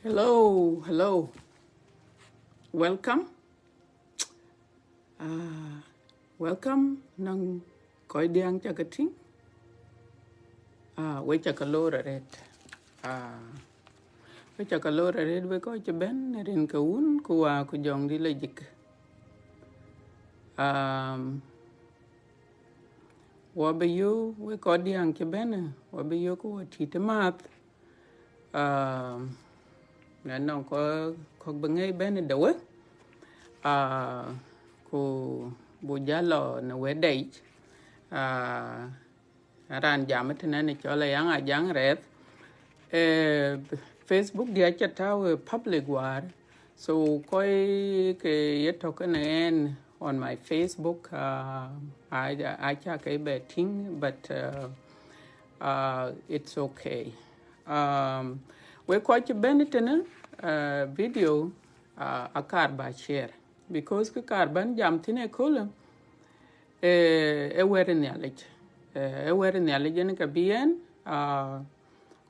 Hello. Welcome. Welcome. Nang koi diang chakating. We chakalora red. We chakalora red we koi chaben rin kaun kuwa kujong di lejik. Wabe yo we koi diang chaben. Wabe yo kuwa titamat. Nang ko bengai ben dawe. Ko bujalo na wedai. Ran jamet na ni chola yang ajang red. Facebook dia chatao public war. So koi ke yetoken en on my Facebook. I check a betting, but it's okay. We quite a benetton video a car by share because the carbon jumped in a column. A wearing knowledge. A wearing knowledge and a bien.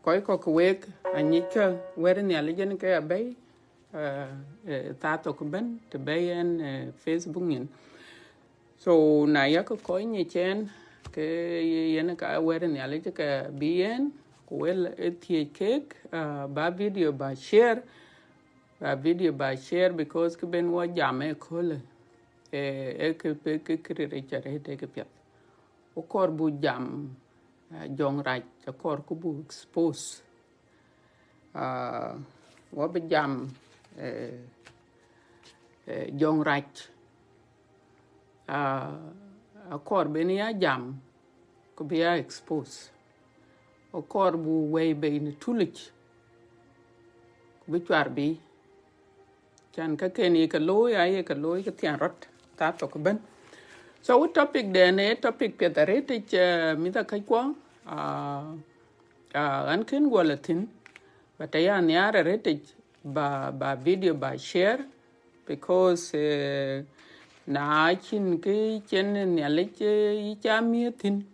Koi cock wake and nika wearing knowledge and a bay. Tato ben to bay and Facebook in. So Nayaka coin ye chen ke yenaka wearing knowledge a bien. Well, it's a cake, by video by share because ben wa jam call take a piat. O corbu jam jong right, a corbu expose. What be jam jong right. A corbenia jam could be exposed. O corbu way be in tulich which are be can kakeni ka loy ay ka loy ka tian rot ta to ka ben so what topic then a topic petarete mi da kai kwa an ken walatin but ya nyara rete ba video ba share because na chin ke chen nyale che chami tin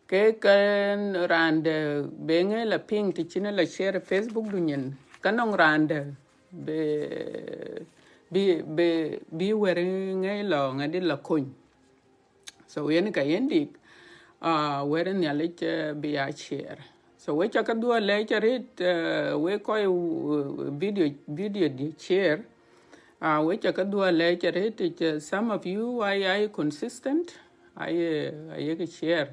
ke kan rande benge la ping ti chine la share Facebook dunyen kanong rande be wearing ngai lo ngadi la coin so yen ka yendi wearing ya le be a share so we chaka do le charit we ko video di share we chaka do le charit some of you I consistent I share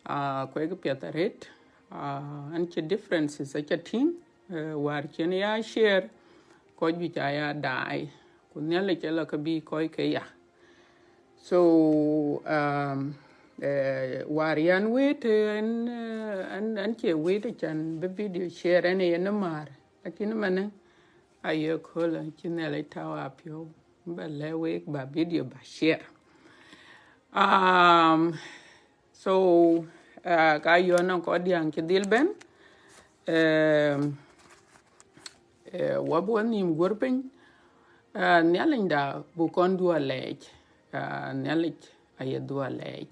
ko ga piataret anche differences such a thing war chen ya share ko ju cha ya dai kun ne le chela ka bi ko ke ya so war yan wait an che wait chan be video share ne na mar lakin man ayo ko la chen le tawa pyo ba le we ba video ba share so ka yo no ko diang ke dil ben wabu nim gorpen nyalinda bu kon du lej nyalich ay du lej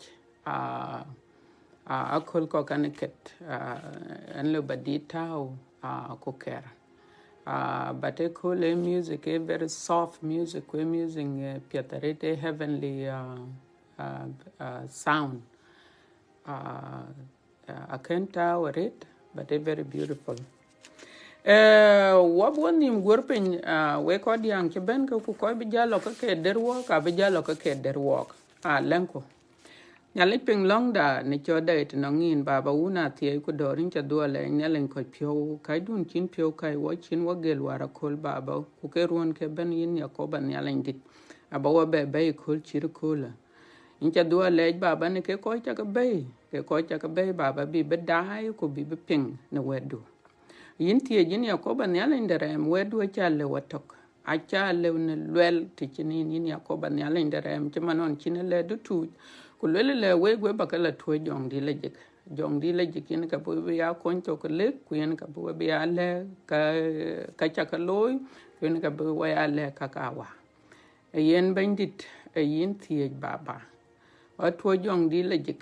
akol ko kan ket an le badita ko ker but a cool music a very soft music we're using piatarete heavenly sound I can't tower it, but it's very beautiful. What one him working, we call the young Chaben, who could be jallock a their work, I be jallock a their work. Lenko. Nyaliping long da, nature date, Nongin, Baba Una, Tia could orange a dual and yelling quite pure, Kaidun chin pure kai watching what girl were a cold Baba, who care one cabin in Yacob and yelling it. About a bay cool chiricooler. Incha dua lej baba ne ke koi chaka bay baba bi bedai ko bi ping na wedu yin tie jin yakoba ne ala nderem wedu chale watok a chale ne lwel tichini ni yakoba ne ala nderem chemanon chinele du tu ku lele we bakala to jong di lejik yin ka bo ya kon to ko le ku yin ka bo bi ale ka chaka loy yin ka bo wa ale kakawa yen bandit yin tie baba atwo jong di lejik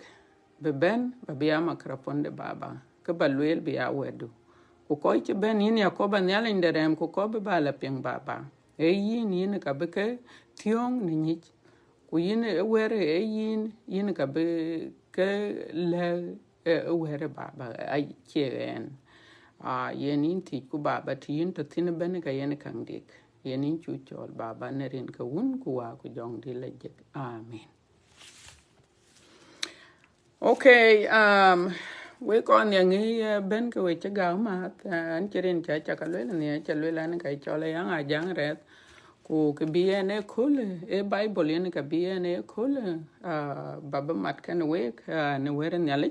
be ben ba biya microphone de baba ke balwel biya wedu ku ko che ben yin ya ko ban ya len derem ku ko be bala ping baba e yin ka be ke tiong ni ni ku yin e were e yin ka be ke le were baba ai che en yen in ti ku baba ti yin to tin ben ka yen kan dik yen in chu chol baba ne rin ka un ku wa ku jong di le je amen. Okay, we kon yang ben ko we chaga ma an chirin cha cha ka le ne cha le lan ka cho le yang a jang re ku ke bi ene kul e bible ene ka bi ene kul baba mat kan we ne wer ne le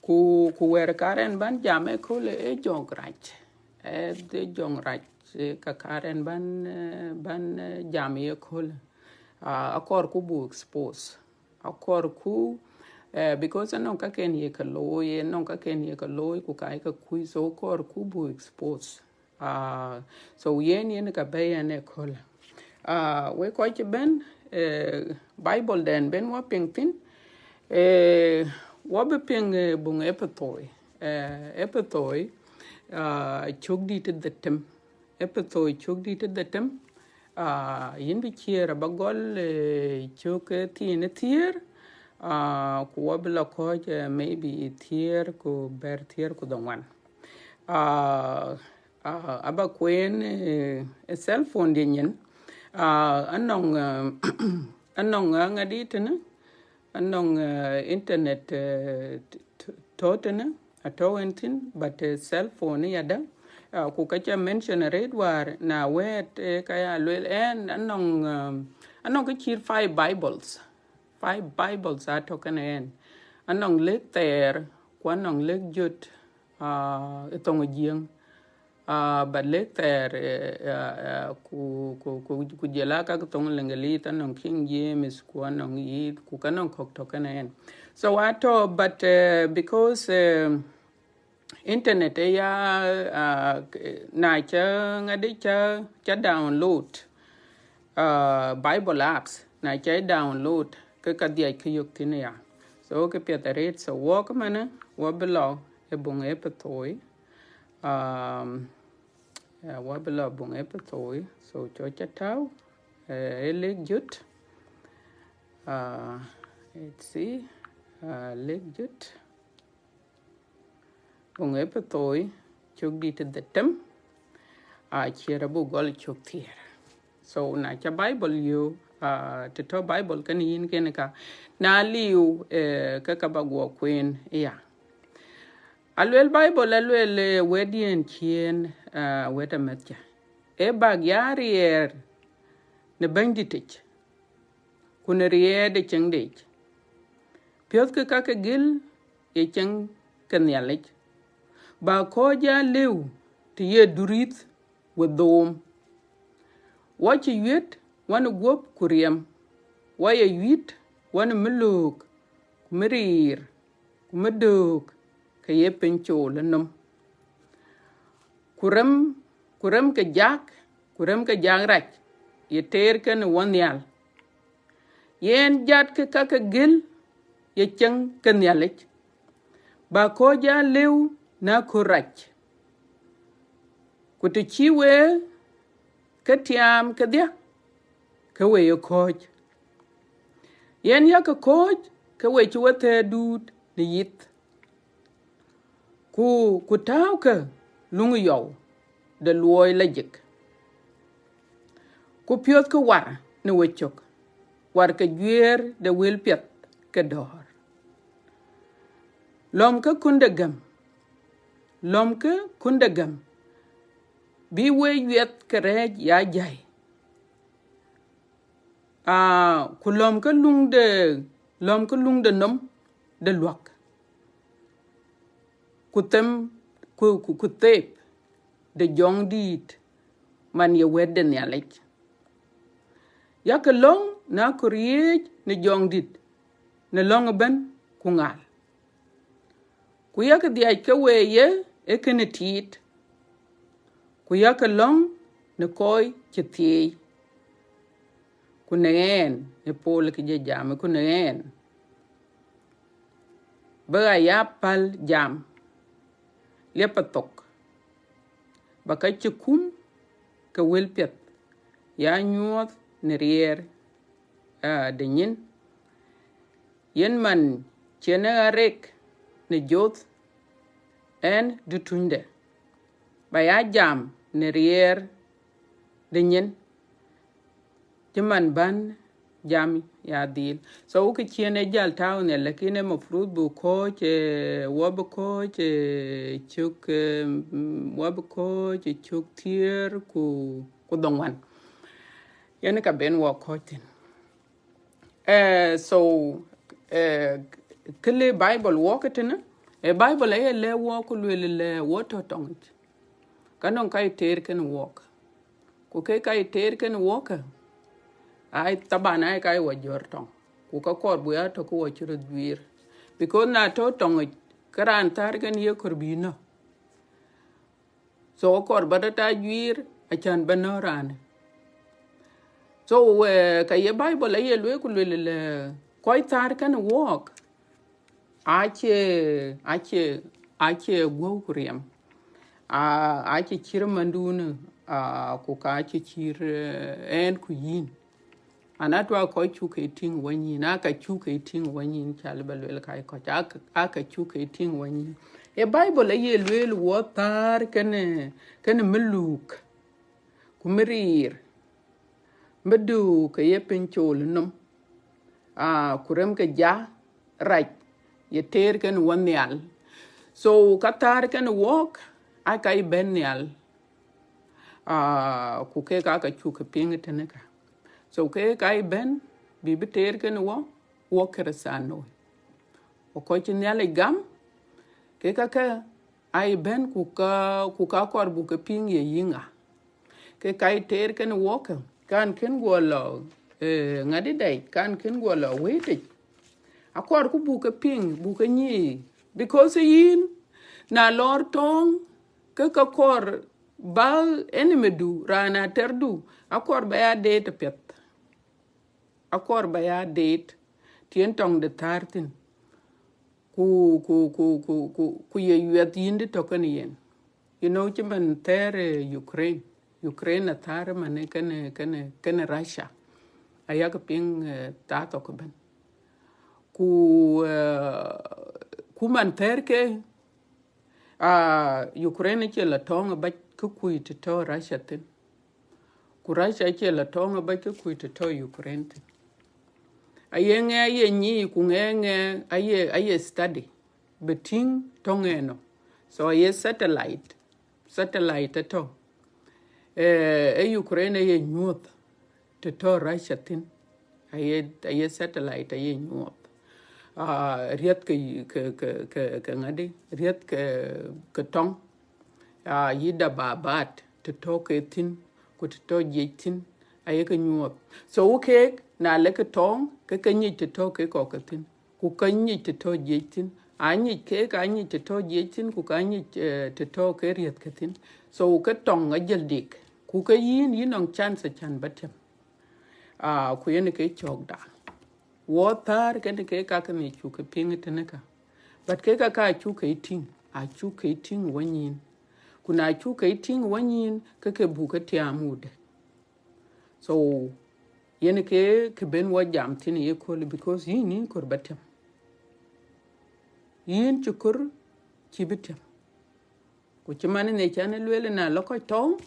ku wer karen ban jame kul e jograch de jongrach ka karen ban jame kul akor ku bu expose akor ku because non ka ken ye ka loy non ka ken ye ka loy ku kai ka ku so kor ku bu expose so yen ka be ne kol we ko che ben bible den ben wa ping tin wa be ping bung epatoy chok di te detem epatoy chok di te detem yin bi chiera bagol chok ti ne tier ku wabla ko maybe tier ku ber tier ku dongwan aba kwen cell phone din yen anong anong ngadi tene anong internet totene atowentin but cell phone yada ku ka mention red war na wet kaya lel en anong ka chir 5 Bibles are token en anong lek ter kwanong lek jut itong jing but lek ter ku jela ka tong lengali tanong King James kwanong yid ku kanong kok token en so ato but because internet ya na cha ngadi cha download Bible apps na cha download ka dia ki yok tin ya so ke pietaret so walk mana wa belo e bung e petoy wa belo bung e petoy so cho cha tau e leg jut let's see leg jut bung e petoy chok di te detem chira bu gol chok tier so na cha Bible you to Bible kan yin ken ka na liu ka ba go queen ya alwel Bible alwel wedien chien weta metja e bag yarier ne banditich kun riede chengdech piot ka gil e cheng kan yalech ba ko ja liu ti ye durit wedom watch yet wan gop kuriem waya yit wan muluk kumirir kumeduk kaye pencho lenum kurem ke jak rach ye ter ken wanyal yen jat ke ka gil ye cheng ken yalech ba ko ja lew na kurach kutu chiwe ketiam kedia kawe yo koj yen ya ka koj kawe chuwate dud ni yit ku taw ka lungu yow de luoy lajik ku piot ka war ni wechok war ka gwer de wel piet ka dor lom ka kunda gam bi we yet ka rej ya jai ku lom ka lung de nom de luak ku tem ku tep de jong dit man ye wedden ya lech ya ka long na ku riej ni jong dit ne long ben ku ngal ku ya ka diaj ka weye e kene tit ku ya ka long ne koy chetiej ku neen ne pol ki je jam ku neen ba ya pal jam le patok ba ka chikum ka welpet ya nyuot ne rier de nyin yen man chene arek ne joth en dutunde ba ya jam ne rier de nyin Jaman ban jam ya dil so uki chiene jal town ne lakini mafrud bu coach wab coach chuk wab coach chuk tier ku dongwan yani ka ben wa coach so kle bible walketena bible ay le walk le water tong kanon kai ter ken walk ku kai ter ken walk ai taban ai kai wa jortong ku ka kor buya to ko chiro dwir because na to tong karan tar gan ye korbino so kor badata dwir a chan banoran so ka ye bible ye lwe ku le koi tar kan walk ache go kuriem ache chir manduna ku ka ache chir en ku yin anatwa ko chuke ting wanyi na ka chuke ting wanyi chalbalwel kai ko aka chuke ting wanyi e bible ye lwel wotar kene muluk kumirir mbedu ke ye penchol num kurem ke ja raj ye ter ken wanyal so katar ken walk aka ibenial ku ke ka chuke ping teneka so ke kai ben bi beter ken wo keresano o ko tinyale gam ke ka ai ben ku ka kor bu ke ping ye yinga ke kai ter ken wo kan ken go lo ngadi dai kan ken go lo wete akor ku bu ke ping bu ke ni because yin na lor tong ke ka kor ba enemedu rana terdu akor ba ya de te pet akor ba ya date tien tong de tartin ku ye yet yindi to kan yen you know chiman ter Ukraine na tar mane kan Russia ayak ping ta to ko ben ku man ter ke Ukraine che la tong ba ku kuit to Russia tin ku Russia che la tong ba ku kuit to Ukraine tin ayenge aye nyi kungenge aye study beting tongeno so aye satellite to Ukraine aye nyuth to Russia tin aye satellite aye nyuth riet ke ngadi riet ke tong yida babat to ke tin ku to jetin aye ke nyuth so okay na le ke tong ke nyi to ke ko ke tin ku ka nyi to jetin anyi ke ka nyi to jetin ku ka nyi to ke riet ke tin so ke tong a jeldik ku ke yin on chance chan batem ku yen ke chok da water ke ka ke ni chu ke ping teneka but ke ka chu ke tin a chu ke tin wanyin kuna chu ke tin wanyin ke bu ke tiamude so yen ke ben wa jam tin ye ko because yin kor batem yin chukur chibitem ku chimane ne chane lwele na loko tong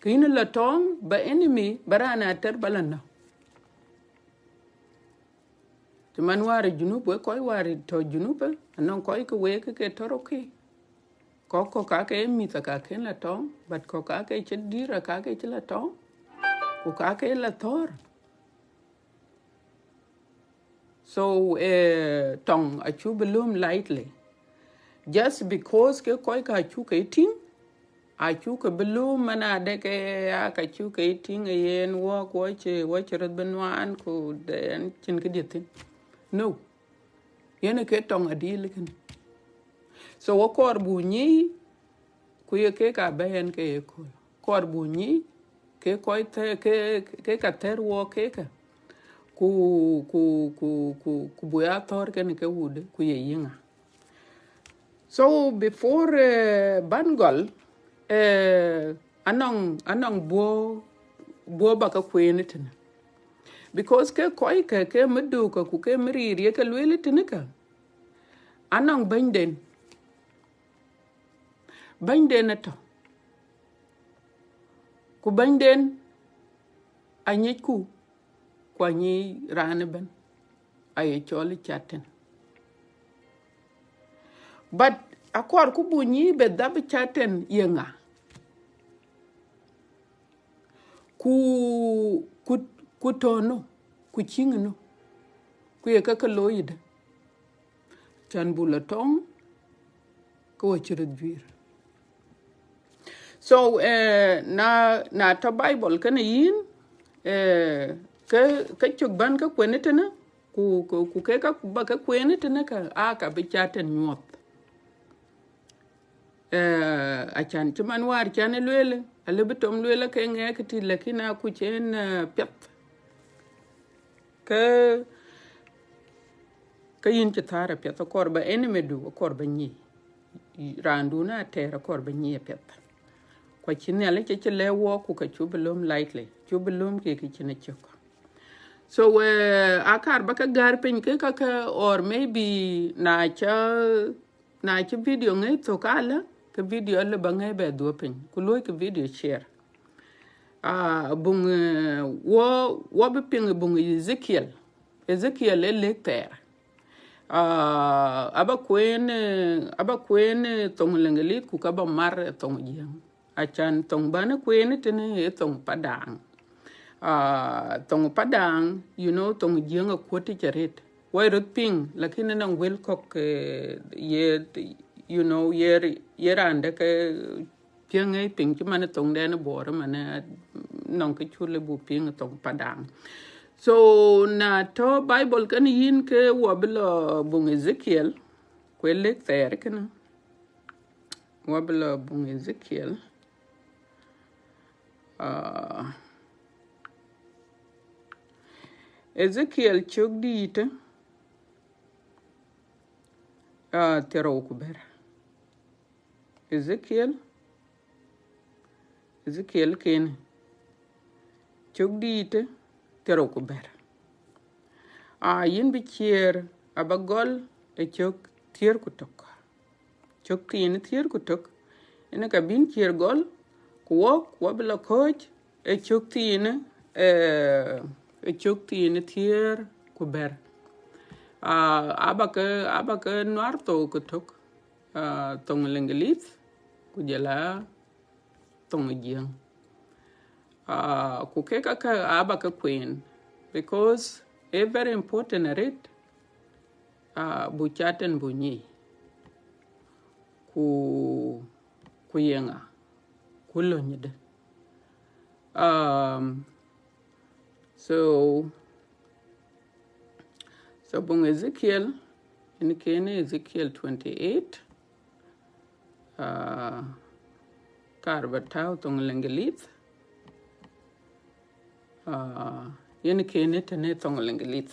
kin la tong ba enemy barana ter balana timan ware junub we koy ware to junub anon koy ke we ke toroki ko ka ke mi ta ka ken la tong but ko ka ke chedira ka ke la tong ku ka ke la tor so tong a chu bloom lightly just because ke koy ka chu ke tin a chu ke bloom mana de ke ka chu ke tin yen wo ko che rod benwan ku den chin ke ditin no yen ke tong a dil ken so wo kor bu ni ku ye ke ka ben ke ko kor bu ni ke koy te ke ka ter wo ke ka ku buya tor ken ke wude ku ye yinga so before bangol anong bo ba ka kwene tene because ke koi ke medu ka ku ke mriri ke lwele tene ka anong banden ato ku banden anyiku kwa nyi rane ben aye choli chaten but akor ku bunyi be dab chaten yenga ku tono ku chingno ku ye ka loyide chan bula tong ko chiro dwir so na to bible kana yin ka chuk ban ka kwenetena ku ke ka ba ka kwenetena ka aka bi chaten nyot achan chuman war chan lwele ale bitom lwele ke nge kiti lakina ku chen pet ka yin chitara pet kor ba enemy du kor ba nyi randu na tera kor ba nyi pet kwa chine ale che le wo ku ka chubulum lightly chubulum ke chine chuk so akar ba ka gar pen ke ka or maybe na cha video ngai to kala ke video le ba ngai be do pen ku loy ke video share bung wo be ping bung Ezekiel le lecter aba kwen tong lengelit ku ka ba mar tong jeng achan tong bana kwen tene tong padang tong padang tong jeng ko ti charet wai rot ping lakini nang wel kok yerande ke piangai ping ki man tong den bor man nong ke chule bu ping tong padang so na to bible kan yin ke wablo bung Ezekiel kwelek ter kana wablo bung Ezekiel Ezekiel chok diite tero kuber Ezekiel ken chok diite tero kuber yin bi chier abagol chok tier kutok chok tin tier kutok ene ka bin chier gol kuok wabla coach chok tin tier kuber abaka nuarto kutok tong lengelit kujala tong jiang ku ke ka abaka queen because a very important rate bu chaten bunyi ku yenga kulonyide so bung Ezekiel in kene Ezekiel 28 karbatao tong lengelit yen kene tene tong lengelit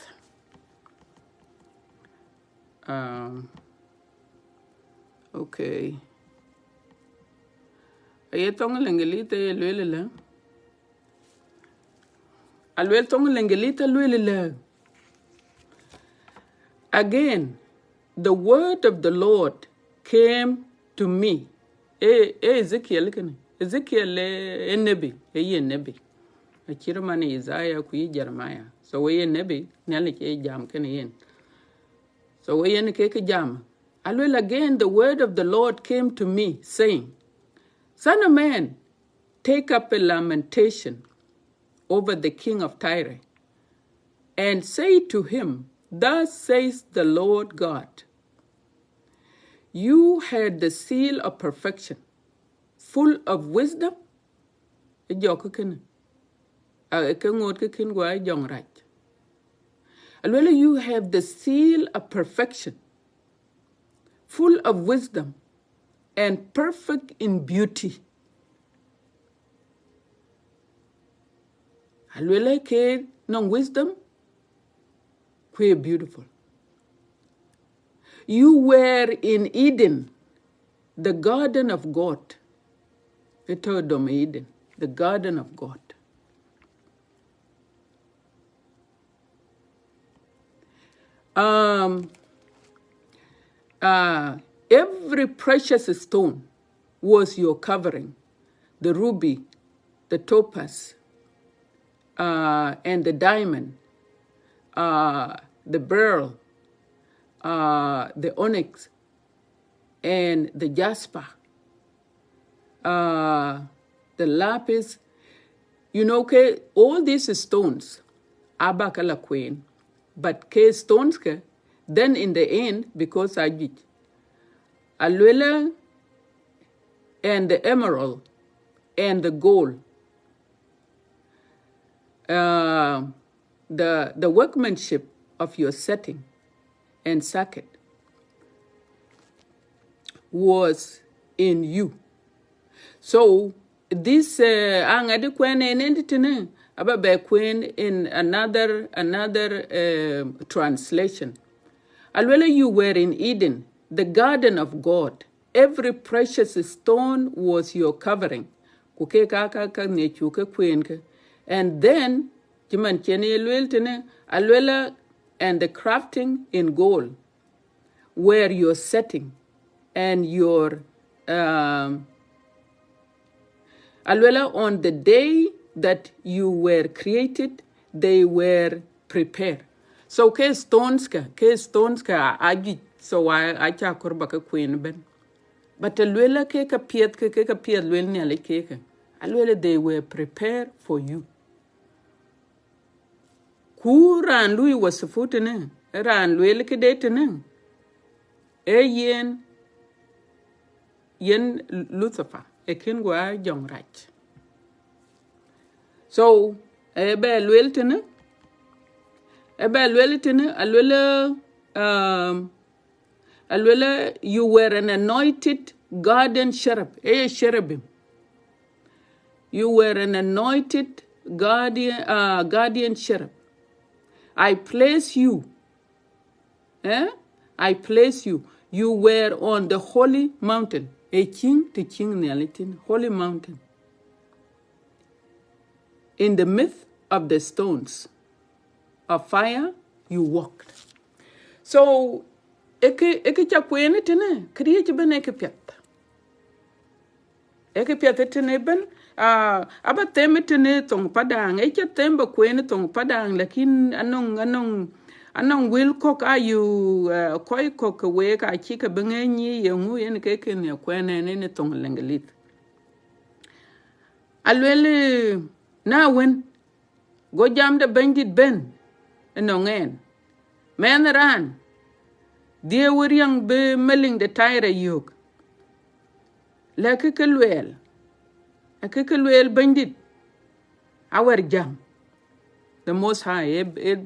okay aye tong lengelit lwelele alwel tong lengelit lwelele again the word of the Lord came to me Ezekiel nebi nebi akira man Isaiah ku Jeremiah so we nebi nale ke jam ken yen so we ke jam alwel again the word of the Lord came to me saying, son of man, take up a lamentation over the king of Tyre and say to him, thus says the Lord God, you had the seal of perfection, full of wisdom. You have the seal of perfection, full of wisdom, and perfect in beauty. Alwele ke non wisdom, que beautiful. You were in Eden, the garden of God. ito dom Eden, the garden of God. Every precious stone was your covering, the ruby, the topaz, and the diamond, the beryl, the onyx, and the jasper, the lapis. You know, all these stones, abakala queen, but stones, then in the end, because Ajak, alwela and the emerald and the gold, the workmanship of your setting and socket was in you. So this angadi kwen enenditene aba kwen in another translation. Alwela, you were in Eden, the garden of God. Every precious stone was your covering. And then alwela and the crafting in gold were your setting and your alwela, on the day that you were created, they were prepared. So stones ka Ajak, so I chakur baka queen ben. But alwela ka piet lwel ni ale alwela, they were prepared for you. Kuran lui was futene, ran lwel ke detene. Yen Lucifer, kin gwa jong rach. So ebe lwel tene alwela, you were an anointed garden cherub, cherubim. You were an anointed guardian cherub. I place you. I place you. You were on the holy mountain. A king to king nealitin, holy mountain. In the midst of the stones of fire, you walked. So, eke chakwene tene, kriye chiben eke piat. Eke piat tene ben, aba teme tene tong padang, eke temba kwene tong padang, lakin anong will cook ayu koi cook we ka chika bengenyi yengu yen keke ne kwene ne tong lengelit. Alwele na wen go jam the bandit ben nongen. Men ran. Dia wuriang be meling the tire yuk. Lakikelwel. Akikelwel bandit. Our jam. The Most High.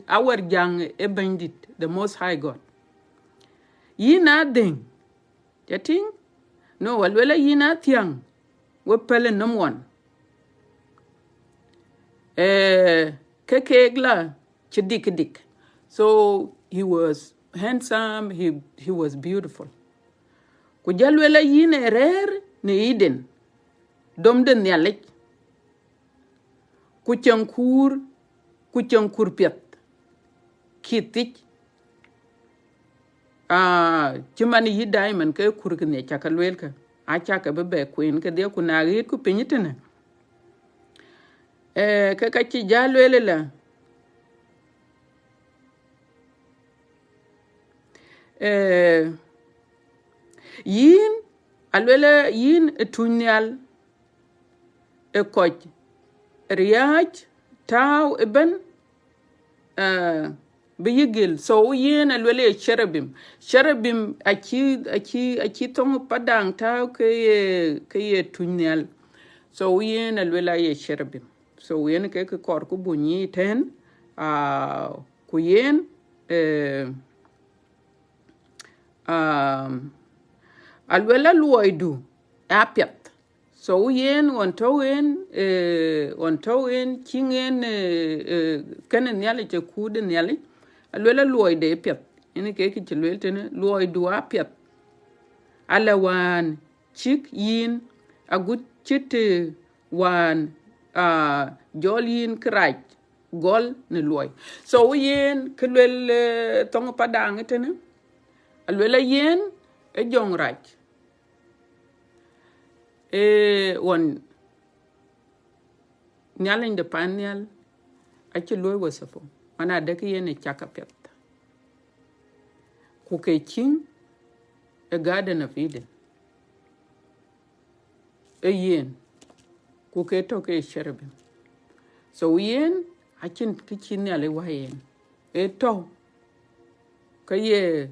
Our young bandit. The Most High God. Ye nothing. Jating? No, alwela ye not young. We pele no one. Kekegla chidik. So he was handsome, he was beautiful. Kujalwela yine rare ni Eden. Domden nyalek. Kuchankur piat. Kitich. Chimani yi diamond ke kurkene chakalwelka. Achaka bebe queen ke dia kunagit ku pinyitene. Kakachi jalwele la. Yin alwele yin tunyal koch riach taw eben biyigil. So yin alwele cherubim achi tongu padang taw ke tunyal. So yin alwele ye cherubim. So yin ke kor ku bunyi ten ku yin alwela luoidu apiat. So yen ontowen chingen kenen nyali che kude nyali alwela luoide apiat. Ine ke chilwel tene luoidu apiat. Alawan chik yin agut chiti wan jolin kraj gol ne loy so yen kelwel tong padang tene alwela yen e jong raj won nyalen de panyal achi loy wasafo mana de ke yen e chakapet ku ke king a garden of Eden e yen ku ke to ke cherubim so yen achin kichin ale wa yen e to ka ye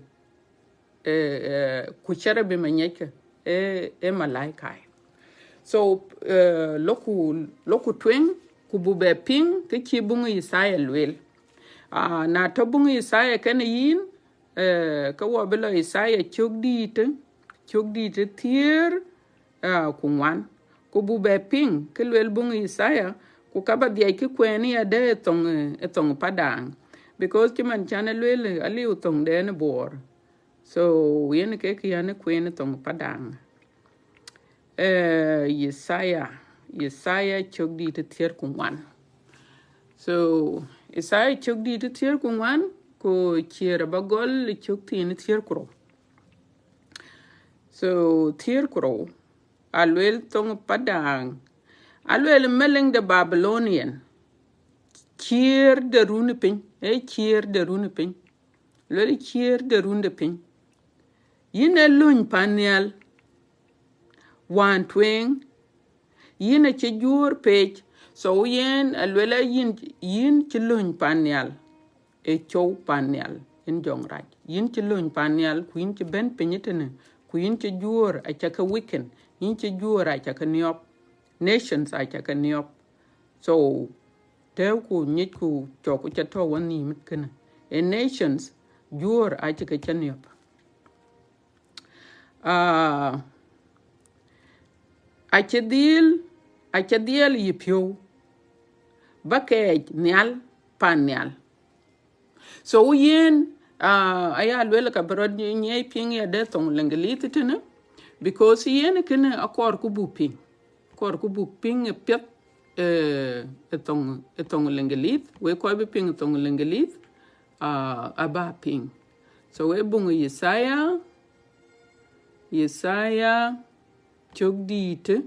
ku cherubim nyeke e malaika so loku twing ku bube ping ke chi bungu Isaiah lwel na to bungu Isaiah ken yin ka wo belo Isaiah chogdi te tier ku wan ku bube ping ke lwel bungu Isaiah ku kaba dia ki kweni ade tong padang because kiman chane lwel ali utong den bor so yen ke kiane kweni tong padang Isaiah chogdi te tier ku wan so Isaiah chogdi te tier ku wan ko chiera bagol chokti ni tier kuro so tier kuro alwel tong padang alwel meleng de Babylonian chier de runipin chier de runipin lwel chier de runipin yine luny panial wan twing yine che jur page so yen alwela yin che luny panial e chow panial in jong raj yin che luny panial ku yin che ben pinyitene ku yin che jur a chaka weekend yin che jur a chaka niop nations a chaka niop so tew ku nyit ku choku chato wani mitkana e nations jur a chaka chaniop a chedil yipyo bakej nyal panial so yen aya lwela ka brod nye ping ya de tong lengelit tene because yen kene akor ku buping pet tong lengelit we ko be ping tong lengelit aba ping so we bungu Yesaya chogdite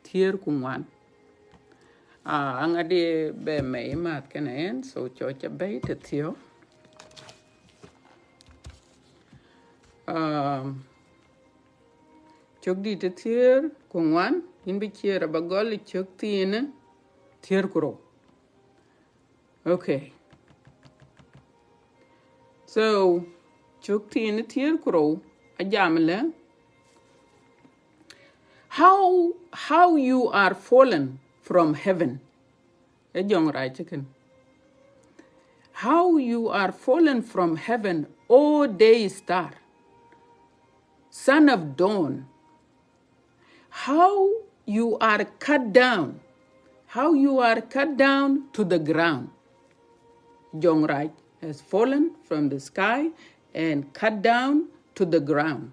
tier kungwan angade be me mat kenen so chocha be te tio chogdite tier kungwan in bi chiera bagol choktine tier kuro okay so choktine tier kuro ajamle how you are fallen from heaven e jong rai chicken how you are fallen from heaven o day star son of dawn how you are cut down to the ground jong rai has fallen from the sky and cut down to the ground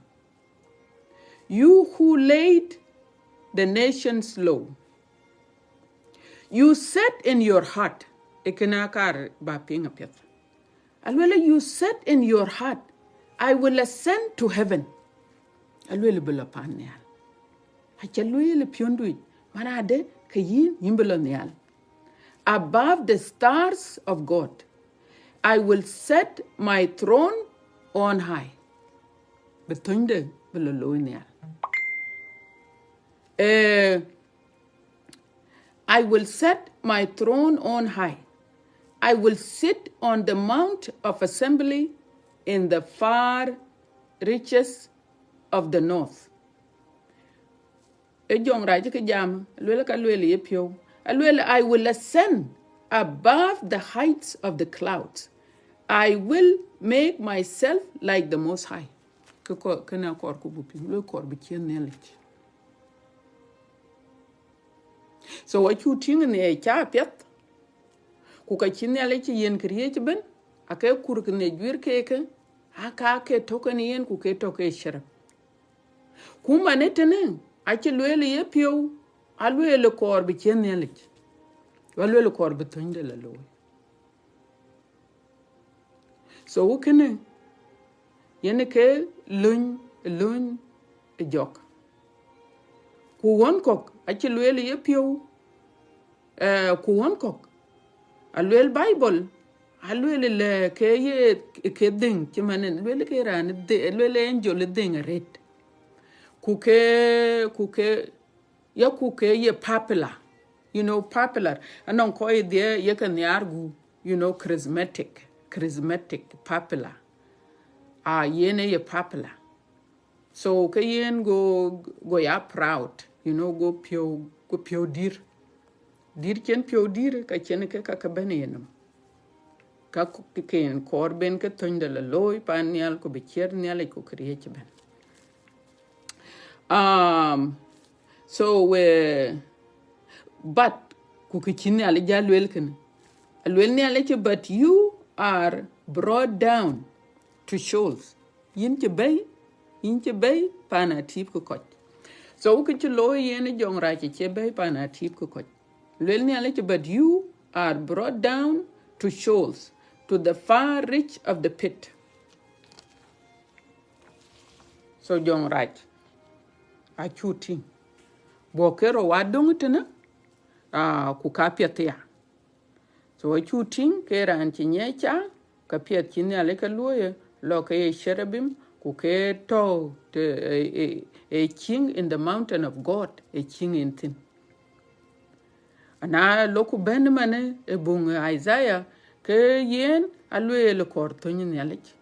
you who laid the nations low. You said in your heart, Ekenakar Baping Apet. Alwela, you said in your heart, I will ascend to heaven. Alwela Bulapanial. Hachaluil Pionduit, Manade, Kayin Yimbelonial. Above the stars of God, I will set my throne on high. Betunde Bulolonial. I will set my throne on high. I will sit on the mount of assembly in the far reaches of the north. I will ascend above the heights of the clouds. I will make myself like the Most High. So what you think in a chapet? Kuka chinelli yen create ben, a ke kurk ne juir cake, a kake token yen kuke toke sherp. Kuma ne tene ache lwele ye pio alwele kor bi chenelich. Walwele kor bi tonde la loy. So ukene yene ke luny jok. Ku won kok ache lwele ye pio ku won kok alwele Bible alwele le ke ye ke ding chimane lwele ke ran de lwele angel ding red. Kuke ye popular, you know, popular. Anon ko idea ye kan yargu, you know, charismatic, popular. Yene ye popular. So ke yen go ya proud, you know, go pio dir. Dir chen pio dir ka chen ke ka bene yenam. Ka ken korben ke tonde la loy panial ko becher niale ko kriye ben. So but kukichini alija lwelken. Alwelni aleche but you are brought down to shoals. Yinche bay pana tip ko koch. So ukichi lo yene jong rachi che bay pana tip ko koch. Lwelni aleche but you are brought down to shoals, to the far reach of the pit. So jong rachi a chuting. Bokero wadong tena kukapia tia. So a chuting kera antinyecha kapia chini aleka luye loka ye cherubim kuke to a king in the mountain of God, a king in thin. Ana loku benmane e bung Isaiah ke yen alwe le kor tonyin yalech.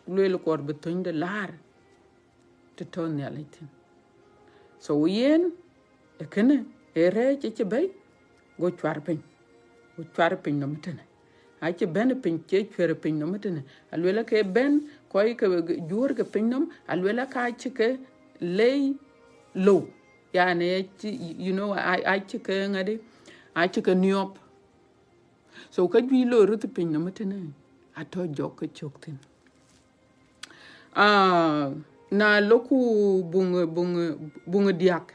Lwe le kor betonyin de lar te ton yaletin. So yen e kene e re che bay go chwarpin. Go chwarpin no mutene. Ache ben pin che chwere pin no mutene. Alwela ke ben koy ke jur ke pin nom alwela ka chike lay low. Yani you know I chike ngade I chike niop. So ka jwi lo rut pin no mutene. Ato jok choktin. Na loku bunga diak.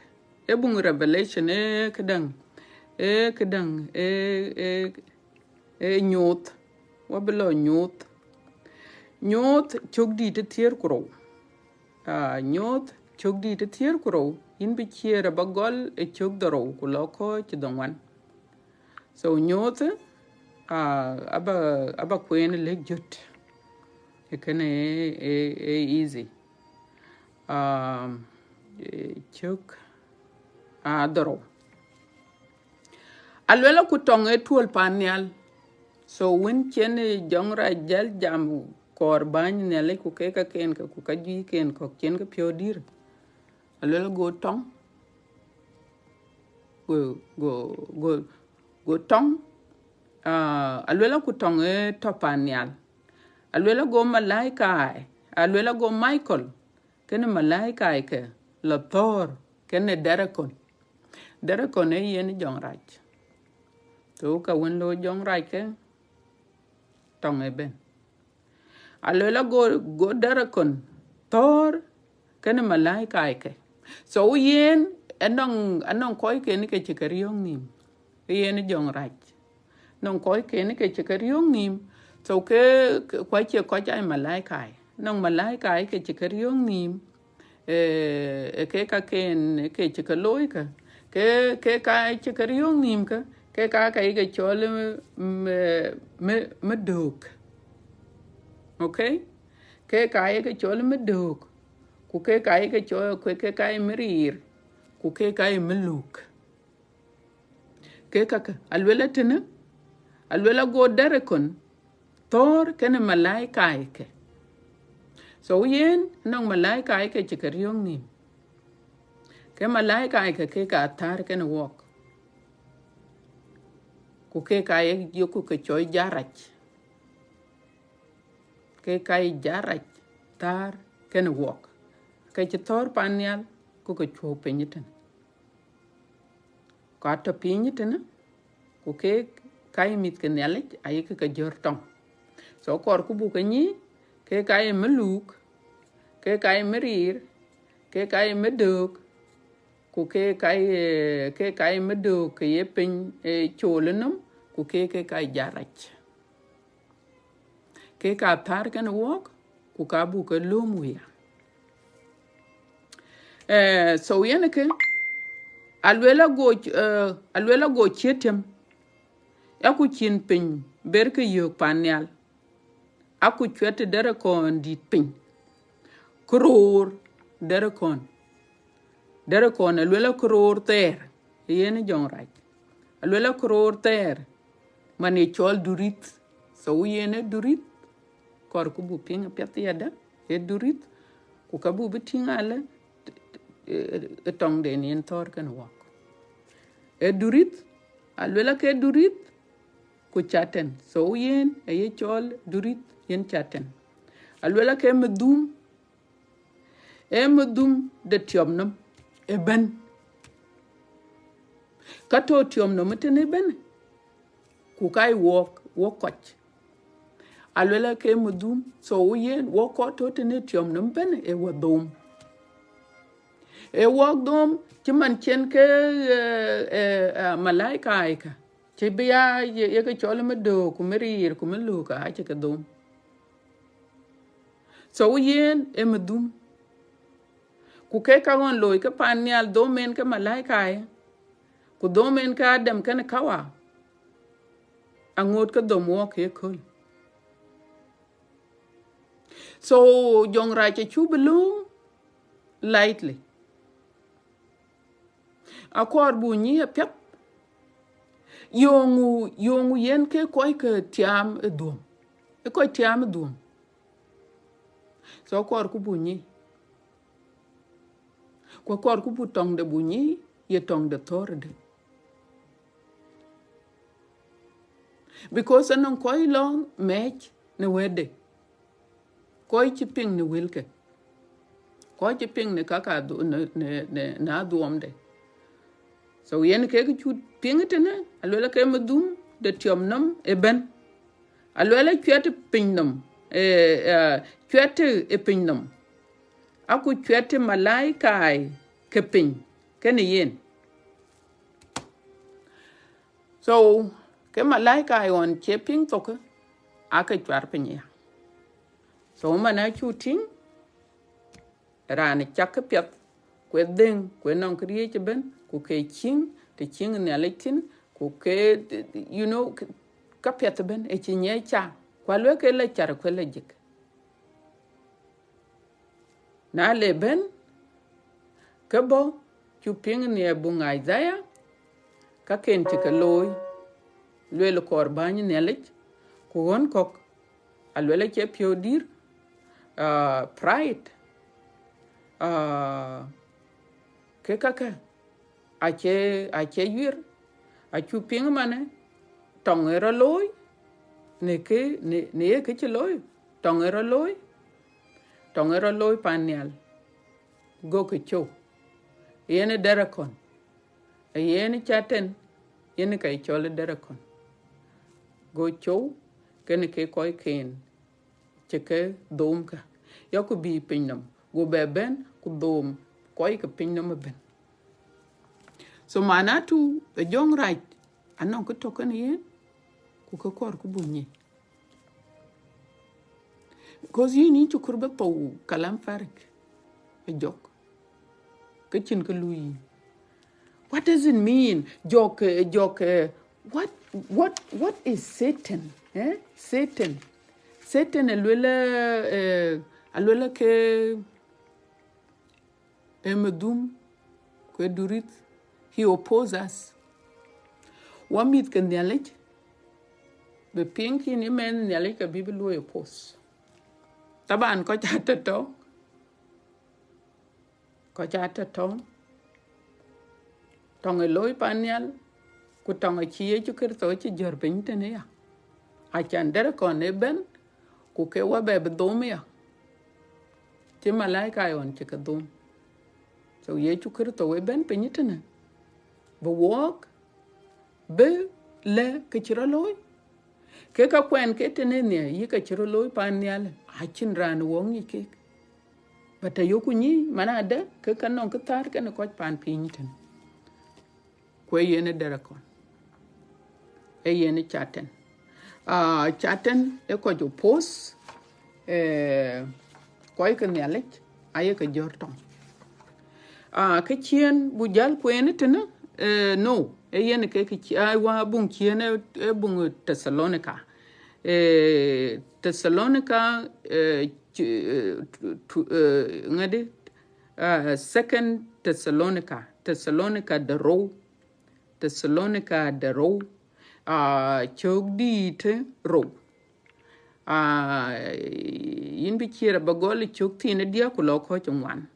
E bunga revelation e kedang nyot wabelo nyot chogdi te tier kuro nyot chogdi te tier kuro in bi chiera bagol e chogdoro kuloko chidongwan so nyot aba kwen legjut ekene easy chok doro alwela kutong e tuol panial so when chen jongra jal jam kor bany nele ku ke ka ken ka ku ka ji ken ko chen ka pyo dir alwela go tong go tong alwela kutong e to panial alwela go malaika alwela go Michael ken malaika ke la Thor ken derakon e yen jongraj to ka wen lo jongraj ke tong eben alwela go derakon Thor ken malaika ke so yen anong koy ken ke chikariong nim yen jongraj non koy ken ke chikariong nim so ke kwa che ko jai malaika non malaika ke chikariong nim ke ka ken ke chikaloy ka ke ka chikariong nim ka ke ke chole me dok okay ke ke chole me dok ku ke chole ke merir ku ke meluk ke alwela tene alwela go derekon Thor ken malaika ke so yen nong malaika ke chikariong nim ke malaika ke ka tar ken wok ku ke yoku ke choy jarach ke jarach tar ken wok ke Thor panial ku ke cho penyiten ka to penyiten ku ke mit ken yalich ay ke jortong so kor ku bu ke ni ke meluk ke merir ke kai meduk ku ke kai meduk ke ye pin cholenum ku ke kai jarach ke ka tar kan wok ku ka bu ke lumu ya so yen ke alwela go chetem ya ku chin pin ber ke yo panyal aku chwete dere kon dit pin kror dere kon alwela kror ter yen jong raj alwela kror ter mani chol durit so yen durit kor ku bu pin pet yada durit ku ka bu bitingale tong den yen tor kan wok durit alwela ke durit ku chaten so yen ye chol durit yen chaten alwela ke medum de tiomnum ben kato tiomnum tene ben ku kai wok koch alwela ke medum so yen wok ko to tene tiomnum ben wodom wok dom ci man chen ke malaika aika ci biya ye ke chol medo ku merir ku meluka a ci ke dom so yen medum ku ke ka gon loy ke panyal do men ke malaika ya ku do men ka adam kan kawa angot ke dom wo ke kol so jong ra che chu belum lightly akor bu ni pep yongu yen ke koy ke tiam dom koy tiam dom so kor ku bu ni ko kor ku bu tong de bu ni ye tong de torde because anon koy long match ne wede koy ci ping ne wilke koy ci ping ne kaka do ne na duom de so yen ke chu ping tene alwela ke medum de tiom nam ben alwela kwet ping nam kwet ping nam aku kwet malaika ke ping ke ne yen so ke malaika on che ping to ke aka chwar ping ya so mana chu ting rane chak pet kwe ding kwe non kriye che ben ku ke ching te ching ne aletin ku ke you know ka pet ben e chinye cha kwa lwe ke le char kwe le jik na le ben ke bo chu ping ne bunga Isaiah ka ken ti ke loy lwe le korban ne lich ku won kok alwe le che pio dir pride ke kaka ache yir achu ping mane tong era loy ne ke che loy tong era loy panial go ke cho yene derakon yene chaten yene kai chole derakon go cho ken ke koy ken che ke dom ka yo ku bi pinnam go beben ku dom koy ke pinnam ben so manatu the young right anon ko token yen ku ko kor ku bunyi because you need to kurba to kalam farik jok ke chin ko lui what does it mean jok what is Satan Satan alwela ke emedum ko durit he opposes us wamit kan dialect be pinki ni men dialect ka bible lo oppose taban ko chata to tong loy panyal ku tong chiye chu kerto chi jor pin tene ya a chan dere kon ne ben ku ke wa be dom ya ti malaika yon chi ka dom so ye chu kerto we ben pin tene bo walk be le ke chiro loy ke ka kwen ke tene ne yi ka chiro loy panyal a chin ran wong yi ke bata yoku ni mana da ka kanon ka tar ka na ko pan pinten ko yene darakon e yene chaten chaten e ko jo pos ko ka nyalek aye ka jorton ka chien bu jal ko ene tena no e yene ke ki ai wa bun chien e bun Thessalonica Thessalonica ngade second Thessalonica the row Thessalonica the row chok di te row yin bi chira bagol chok tine dia ku lo ko chungwan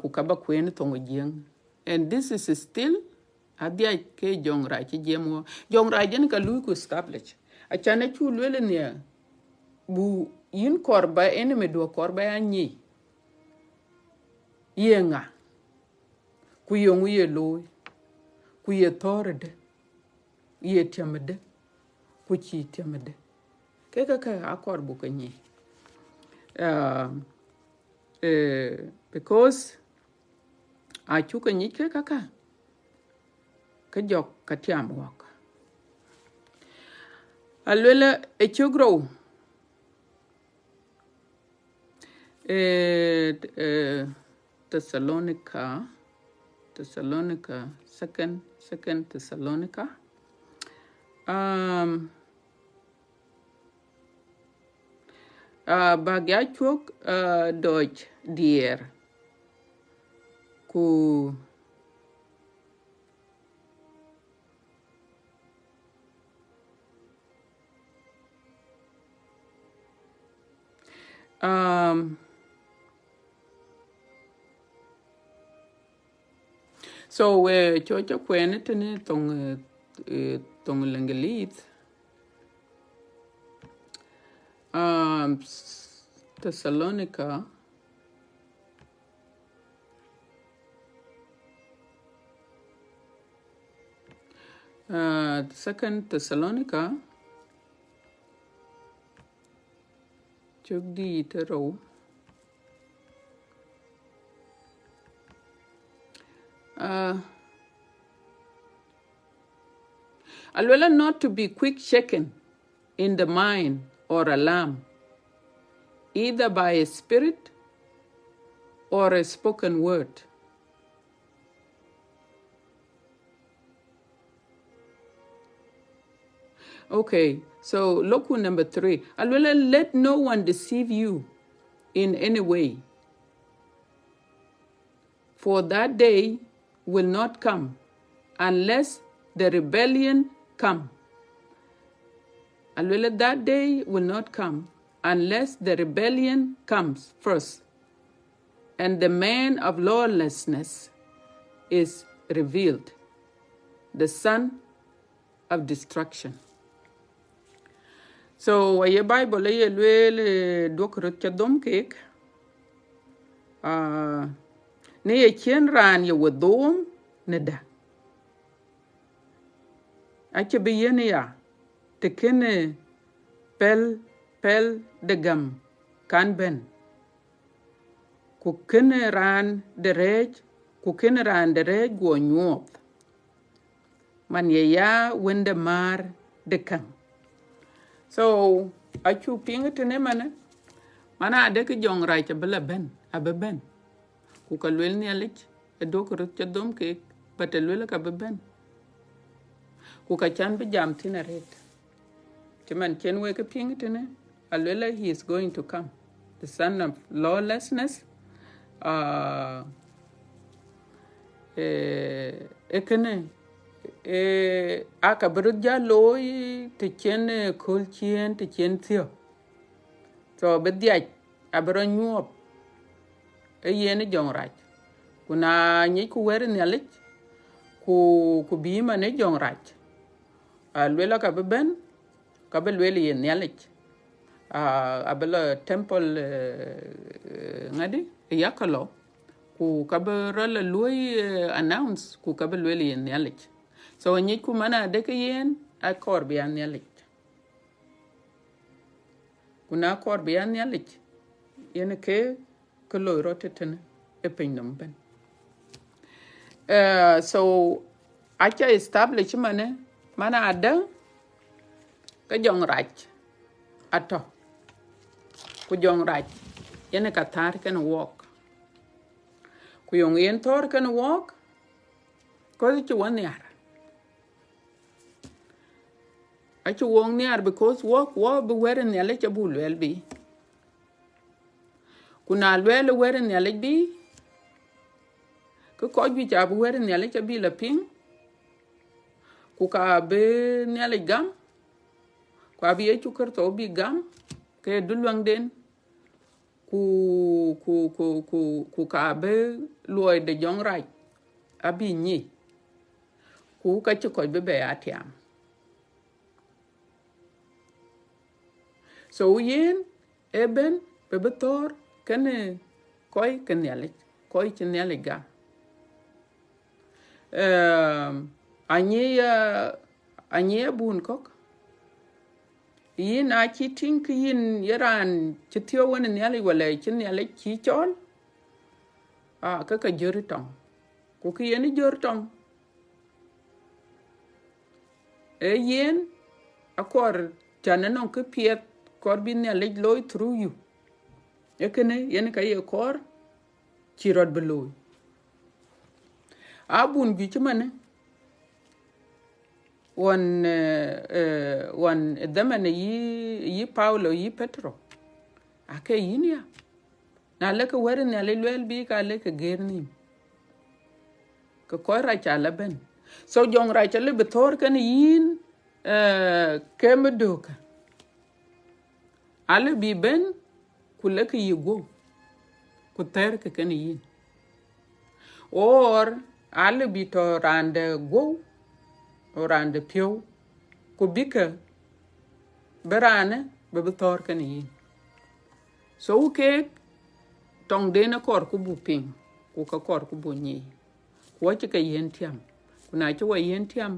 ku kaba kwen tongo jeng and this is still adia ke jongra chi jemo jongra jen ka lu ku establish achane chu lele ne bu yin korba ene me do korba anyi yenga ku yongu ye loy ku ye torde ye temede ku chi temede ke ka akor bu kanyi because a chu kanyi ke ka jok ka tiam wak alwela e chugro Thessalonica second Thessalonica bagya chuk Deutsch dier ku so we chocho kwene tene tong lengelit Thessalonica second Thessalonica chuk di tero alwela not to be quick shaken in the mind or alarm either by a spirit or a spoken word. Okay, so loku number 3. Alwela, let no one deceive you in any way, for that day will not come unless the rebellion come. Alwela, that day will not come unless the rebellion comes first, and the man of lawlessness is revealed, the son of destruction. So ye Bible ye lwele dokrut chadom kek ne ye chen ran ye wadom ne da ache be yene ya te kene pel de gam kan ben ku kene ran de rej go nyop man ye ya wende mar de kan. So achu pingetene mana ade ke jong rai cha bela ben abe ben ku ka lwel ni alich e dokrut chadom kek but lwel ka be ben ku ka chan be jam tina red timan chen we ke pingetene alwela he is going to come, the son of lawlessness ekene aka berja loy te chen kol chien te chen thio so be dia abro nyuop yene jong raj kuna nyi ku wer ni alich ku bi ma ne jong raj alwela ka be ben ka be lweli yen alich abela temple ngadi yakalo ku ka be rala loy announce ku ka be lweli yen alich so nyi ku mana de ke yen akor bi an alich kuna kor bi an alich yen ke lo rotetene e pinnum ben so acha establish mana ada ka jong rach ato ku jong rach yen ka tar kan walk ku yong yen tor kan walk ko ti won yar acha wong yar because walk be weren yale cha bul wel bi kuna lwel weren yale bi ko ju cha bu weren yale cha bi la ping ku ka be yale gam ku abi e chu ker to bi gam ke dulwang den ku ka be loy de jong rach abi ni ku ka chi ko be atiam so yen eben be betor kene koy kenyale koy kenyale ga anye bun kok yin a chi tin yin yaran chitio wona nyale wala chin nyale chi chol ka jori tong ku yen jori tong yen akor chananon ke piet kor bin nyale loy through you ekene yen ka ye kor chirot beloy abun gi chmane wan damane yi Paulo yi Petro ake yinia na leke were ne le lwel bi ka leke gerni ko kora chala ben so jong ra chale betor kan yin kemedoka ale bi ben kuleke yigo ku ter ke kan yin or ale bi to rande go orande pio ku bika berane be betor kan yin so ke tong dena kor ku bu ping ku ka kor ku bu ni ku che ka yen tiam kuna che wa yen tiam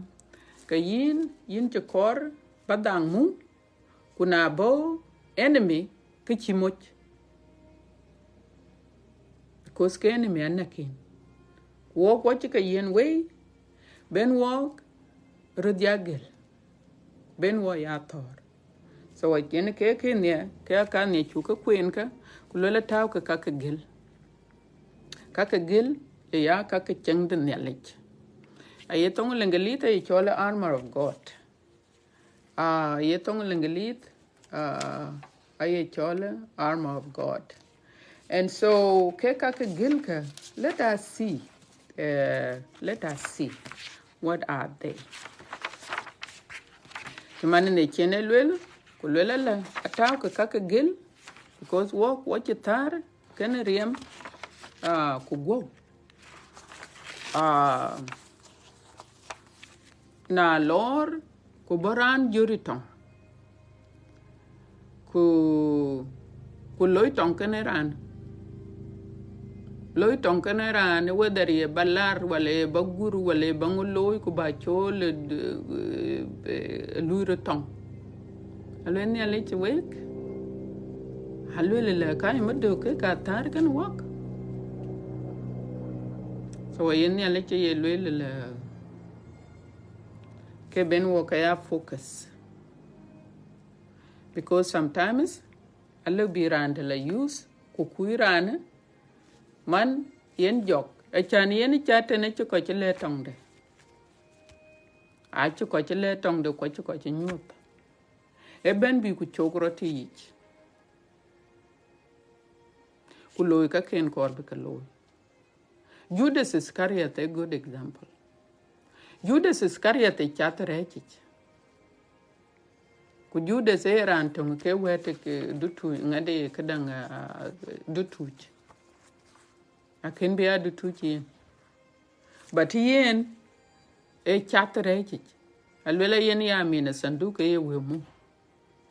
ka yin che kor badang mu kuna bo enemy ke chimoch kos ke enemy anakin wo che ka yen we ben walk rodiagel ben wo ya tor so wa ken ke ne ka ne chu ka kwen ka ku le taw ka gel ya ka cheng de ne lech ay tong lengelit ay chola armor of god ay tong lengelit ay chola armor of god and so ke ka gel ka let us see what are they kimane ne chene lwel ku lwela la ataw ka gel because what you tar kan riem ku go na lor ku boran juriton ku loiton keneran whether ye balar wala baguru wala banguloy ku ba chol luiroton alwen ya lech wek halwele la kay mado ke ka tar kan wak so yen ya lech ye lwele la ke ben wo ka ya focus because sometimes allo bi rande la use ku kuirane man yen jok chan yen chate ne ko chele tongde a ko chele tongde ko nyut e ben bi ku chogro ti ku loy ka ken kor be ka loy Judas Iscariot a good example Judas Iscariot chat rechich ku Judas ran tong ke wete ke dutu ngade kadang dutuch akin be dutuch yen but yen e chat rechich alwela yen ya mina sanduka ye wemu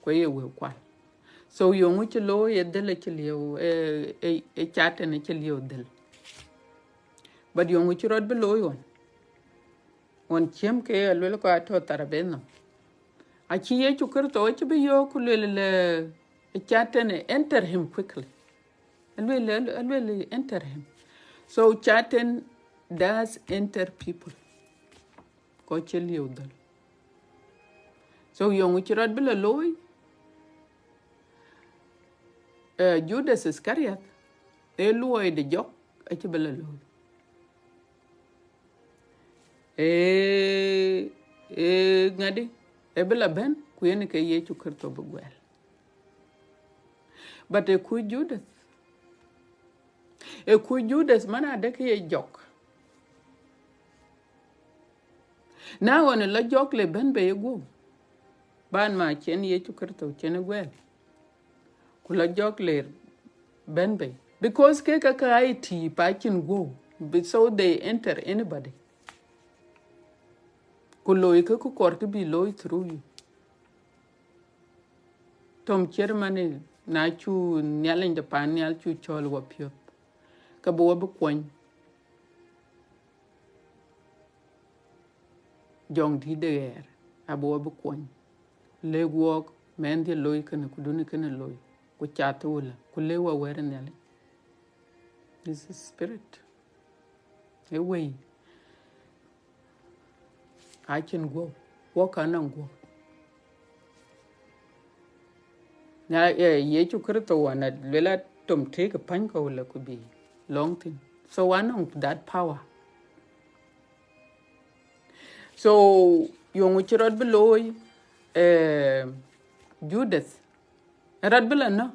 ko ye we kwal so yongu chlo ye dele chlio e chat ne chlio del but yongu chrod below on chem ke alwela ko ato tarabeno achi ye chukur to che be yo kulele chat ne enter him quickly Alwele enter him. So chatting does enter people. Kocheli udal. So yung uchirad bila loy. Judas Iscariot. Loy de jok. Achi bila loy. Ngadi. Bila ben. Kuyene ke yechu kirto bugwel. But ku Judas. Ku Judas mana deke ye jok. Na wane la jok le ben be go. Ban ma chen ye chukerto chen gwel. Kula jok le ben be. Because ke ka IT pa chen go. So they enter anybody. Kuloy ke ku kor ke bi loy through you. Tom chairman na chu nyalen de pan nyal chu chol wa pyo. Ka bo bu kwen. Jong di der. Abo bu kwen. Leg walk men de loy kana kuduni kana loy ku chata wala ku lewa were nyale. This is spirit a way I can go walk and go na ye chu krito wana lela tom take a panka wala could be long thing so one of that power so yung uchirod beloy Judas rad bela no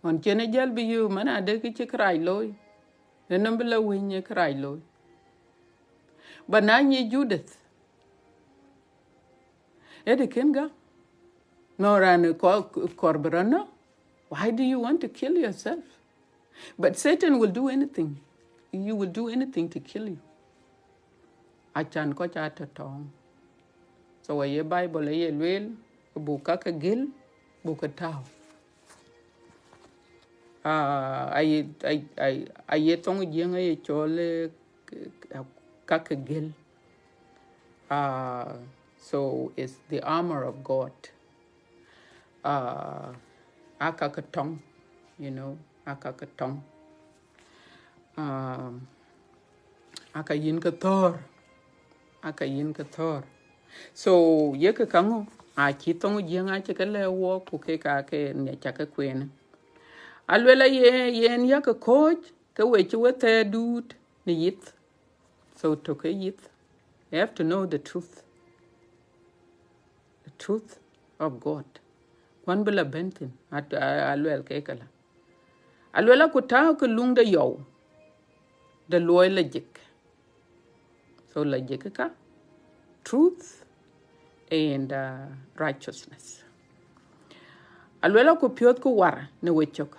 on chene jal bi yu mana de ki cry loy ne nambela winye cry loy but na ni Judas ede kenga no ran korbrana why do you want to kill yourself but Satan will do anything you will do anything to kill you achan ko cha ta tong so ye Bible ye lwel buka ka gil buka tao I tong jeng ay chole kakagil. So it's the armor of God. Akakatong, you know, akakatong. Akayin kathor. So yeka kango akitong jeng ay chakale wo kuke kake ne chakakwena. Alwela yen yaka coach ka wechi wete dude ni yith. So toke yith. You have to know the truth. The truth of God. Kwan bila bentin at alwel kekala. Alwela kutao ke lung de yow. The loy lejik. So lejik ka. Truth and righteousness. Alwela ku piot ku war ne wechok.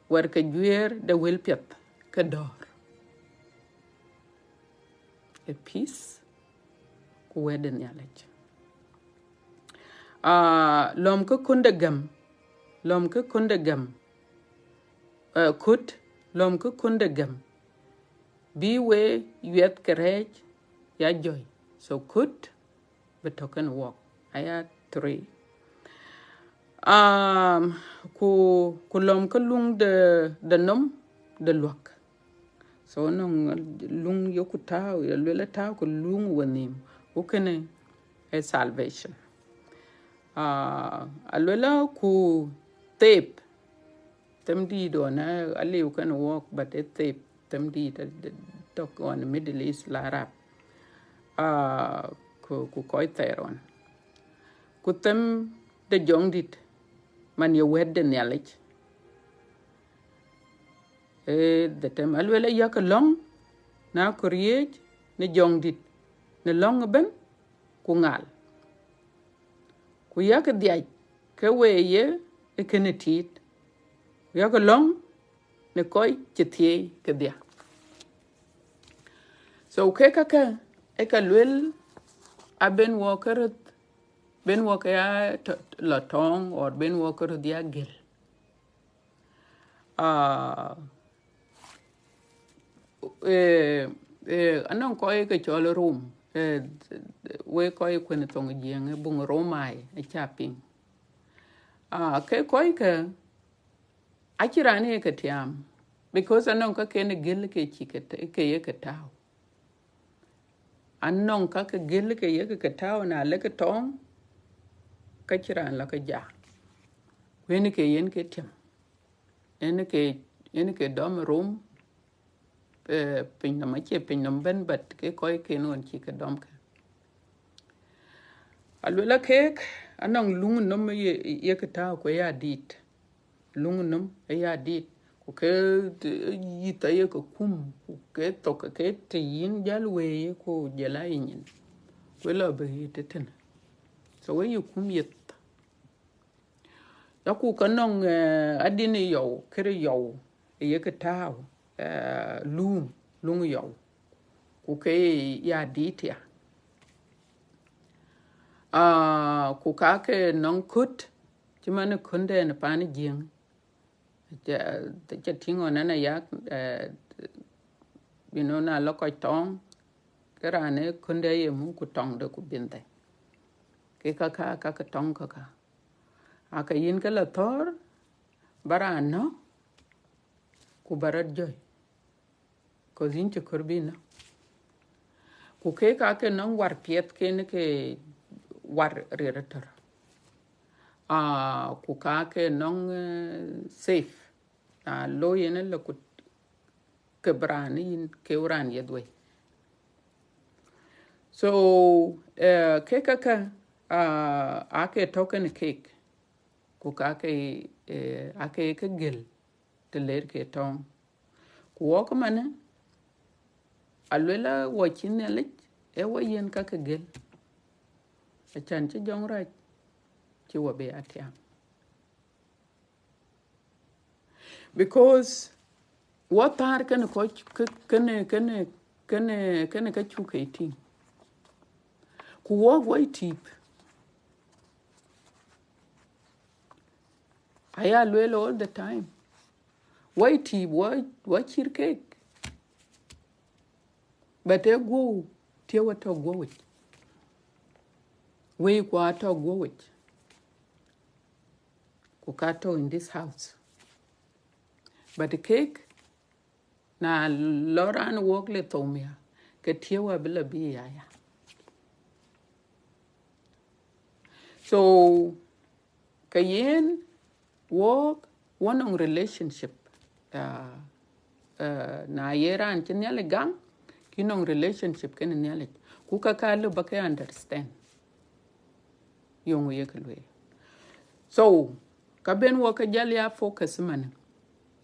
War ka juer de wil piot ka dor. A peace ku weden yalech. Lom ka kundagam. Lom ka kundagam. Kut lom ka kundagam. Be we yet courage ya joy. So kut betoken walk. Aya 3. Ku lom ka lung de nom de luak. So nong lung yoku tao ya lwela tao ku lung wanim. Ukene a salvation. Alwela ku tape. Temdi do na ali you can walk but a tape temdi talk on the Middle East Arab. Ku koi teron. Ku tem de jongdit. Man you wed the knowledge. The time alwela yak long na create ne jongdit ne long ben ku ngal ku yak diaj ke weye e kenetit yak long ne koy chetie ke dia so ke kaka e ka lwel aben walker ben walker ya la tong or ben walker dia gel anong koy ke cholo room we koy kwen tong jeng bung romai e chaping ke koy ke Achirani ke tiam because anong ka ken gel ke chike ke ye ke tao. Anong ka ke gel ke ye ke tao na le ke tong ka chiran la ke ja. Wen ke yen ke tiam. En ke dom room pin na ma che pin na ben bat ke koi ke non chi ke dom ke. Alwela kek anong lung nom ye ke tao ko ya dit. Lung nom ya dit. Ku ke yita ye ko kum ku ke to ke te yin jal we ko jela yin. Ku la be te ten. So we you kum yet. Ya ku kanong adini yo kere yo ye ke tao lung yo. Ku ke ya dit ya. Ku ka ke nong kut chimane kunde na pani jing. Cha tingo na yak na lokoi tong kerane kunde ye mu ku tong de ku binte ke ka tong ka aka yin ka la thor barano ku barat joy ko zin che kurbina ku ke nong war piet ke ne ke war rerator ku ke nong safe lo yene la ku ke brani yin ke uran yedwe so ke ake token cake ku ake ke gel te ler ke tong ku wok mane alwela wo chin ne e wo yen ka ke gel a chan chi jong ra chi wo be atia because what tar kan ko kene ka chu ke tin ku wo tip aya lwela all the time wo tip wo chir cake but e go tie wo to go with we kwa to go with ku ka to in this house but the cake na loran wok le tomia ke tie wa bila bi ya so kayen work one on relationship na yeran tin yale gang kinong relationship ken nyale ku ka lu ba ka understand yong ye kelwe so ka ben wo ka jal ya focus man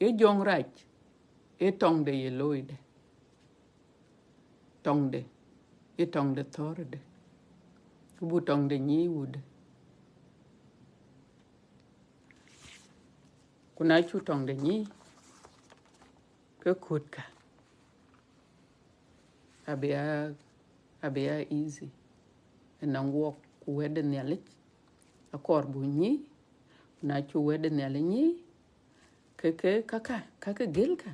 e jong raj e tong de ye loide tong de e tong de thorde bu tong de nyi wude kuna chu tong de nyi ke kutka abia easy and walk ku wede nyale akor bu nyi na chu wede nyale nyi ke kaka gel ka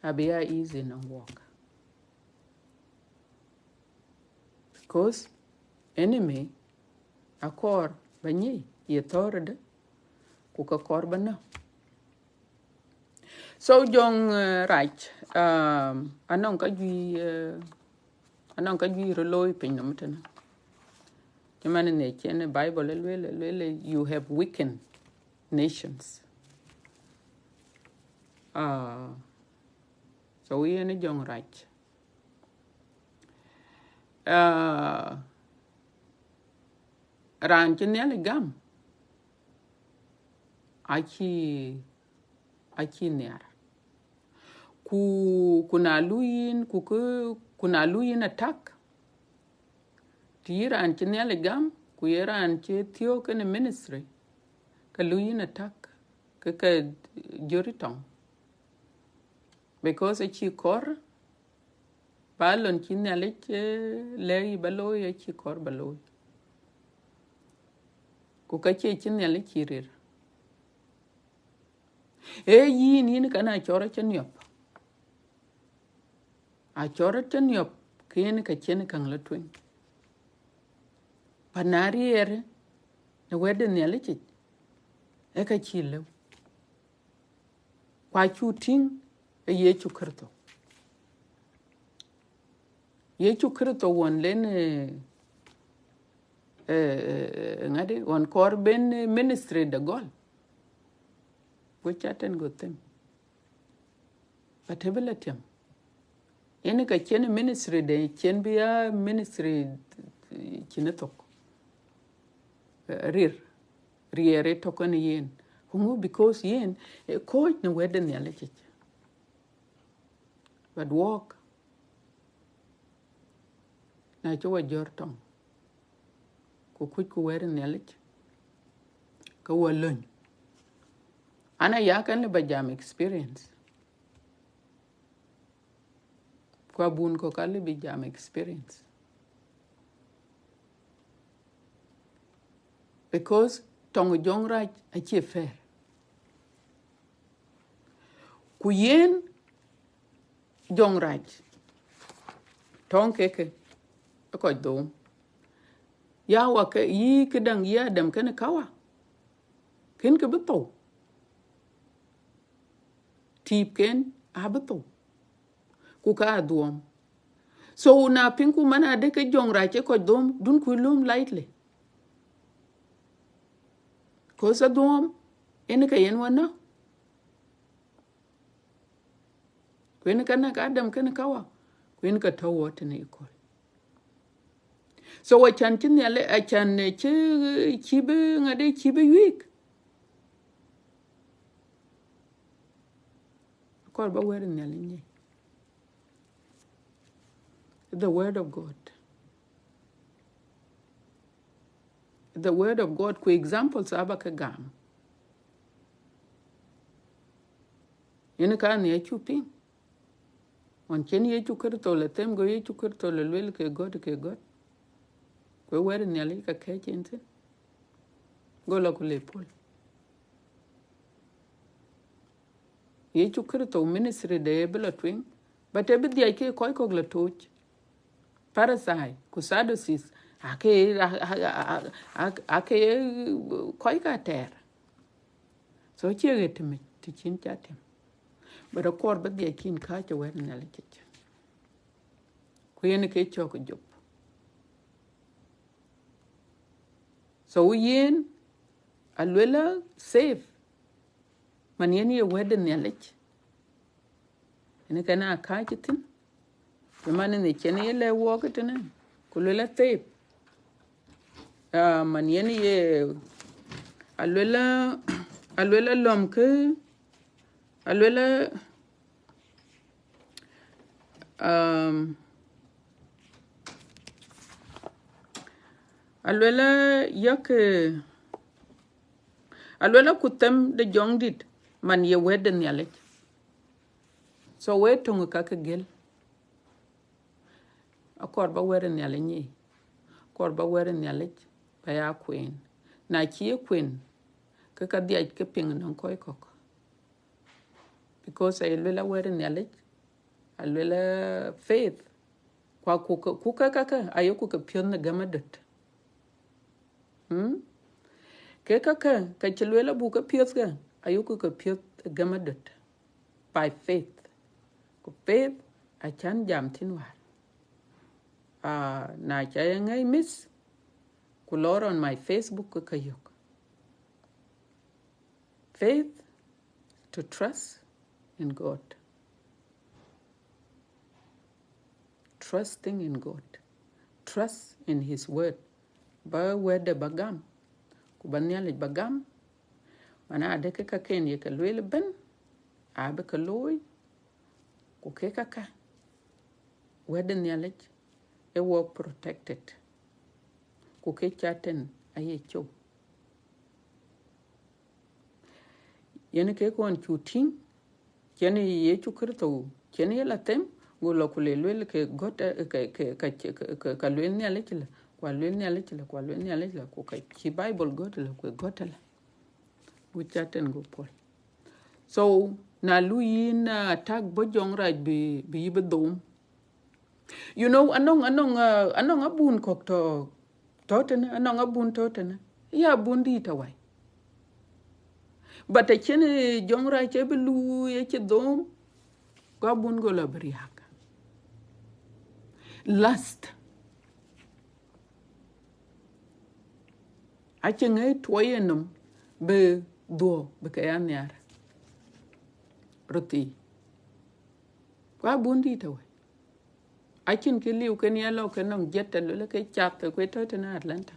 abia easy and walk because enemy akor banyi ye thorde ku ka kor bana so jong right anong ka gi roloi pin no mutana jamane ne chene bible le you have weakened nations so we ne jong right ran chinele gam aki near kuna luyin attack tiran chinele gam ku yeran che thio ken ministry ka luyin attack ka joritong because chi kor balon chinele che lei baloy chi kor baloy ku ka che chinele chirir yin kana chora chenyop a chora chenyop ken ka chen kan la twin panariere ne wede ne lechi e ka chilo kwa chuting Yesu Kristo. Yesu Kristo won len ngade won kor ben ministry de gol. Go chaten go tem. Batebela tem. Ene ka chen ministry de chen bia ministry chinetok. Riere tokon yen. Hungu because yen coach no weden yalechich. But walk na chowa jortong. Ku kuch ku weden yalech. Ka walun. Ana yakan le bajam experience. Kwa bun ko kali bijam experience. Because tongo jongraj achi fair. Kuyen jongraj. Tong keke. Ako do. Ya waka yi kedang ya dem kene kawa. Ken ke beto. Tip ken a beto. Kuka aduom. So na pinku mana de ke jongraj ko dom dun kulum lightly. Kosa duom ene ka yen wana. Kwen ka na ka adam kene kawa. Kwen ka tawo tene ikol. So achan tin yale achan chibe ngade chibe week. Kol ba werin yale nye. The word of God. The word of God ku examples abaka gam. Yene ka ne chuping. On chen ye chukurto le tem go ye chukurto le lwel ke God ke God. Kwe were nyali ka ke chintin. Go lo ku le pol. Ye chukurto ministry de bela twing. But ebe di ake koi kog la touch. Parasite, kusadosis, ake koi ka ter. So chege timi ti chin chatim. But a core but the akin catch a wedding electric. Queen a cake choke job. So yen a lilla safe. Maniani a wedding electric. And a cana catch it in. The man in the chenny lay walk it in. Kulilla safe. Maniani a lilla lumke. Alwela kutem de jong dit man ye weden yalek. So we tongu kaka gel. A korba weren yalenye. Korba weren yalek by a queen. Na chi queen kaka diaj ke ping non koi kok. Because I lula weren yalek. I lula faith. Kwa kuka kaka ayoku ka pion na gamadut. Ke kaka ka chelwela buka piot ka ayoku ka piot gamadut. By faith. Ku faith a chan jam tinwar. Na chaya ngay miss. Kulor on my Facebook ka kayok. Faith to trust in God. Trusting in God. Trust in His word. Ba word de bagam. Kubanyale bagam. Wana adeke ka ken ye ka lwele ben. Abe ka loy. Kuke kaka. Word nyalej. E work protected. Kuke chaten aye cho. Yene ke kon chuting. Kene ye chukurto. Kene ye latem. Gulo kule lwele ke gota ka lwele nyalej la. Kwa lwele nyalej la. Kwa lwele nyalej la. Kuka ki Bible gota la. Kwa gota la. Wuchaten go pol. So na lui na attack bojong raj bi bedom. You know anong abun kok to totene anong abun totene. Ya bun di tawai. but a chene jongra che belu ye che dom ga bun go la briak last a chenge toyenum be do be kayan yar roti ga bun di to a chin ke liu ke ne lo ke nong jet le ke chat ke to na Atlanta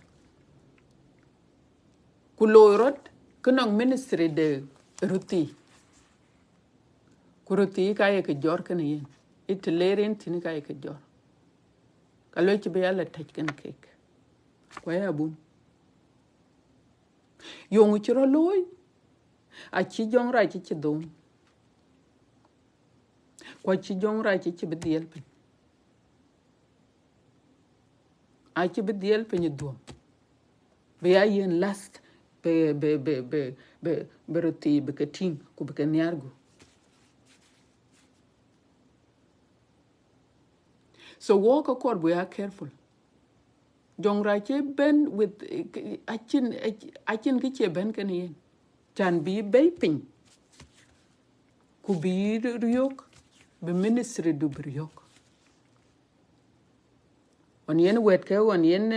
ku loirot ke nong ministry de roti ku roti ka ye ke jor ke ne yen it lerin tin ka ye ke jor ka lo ci be yalla tej ken kek ko ya bun yongu ci ro loy a ci jong ra ci dom ko ci jong ra ci be diel pe a ci be diel pe ni dom be ya yen last be roti be ke ting ku be ke nyargu so walk accord we are careful jong ra che ben with achin ki che ben ken yen chan bi be pin ku bi ryok be ministry du ryok on yen wet ke on yen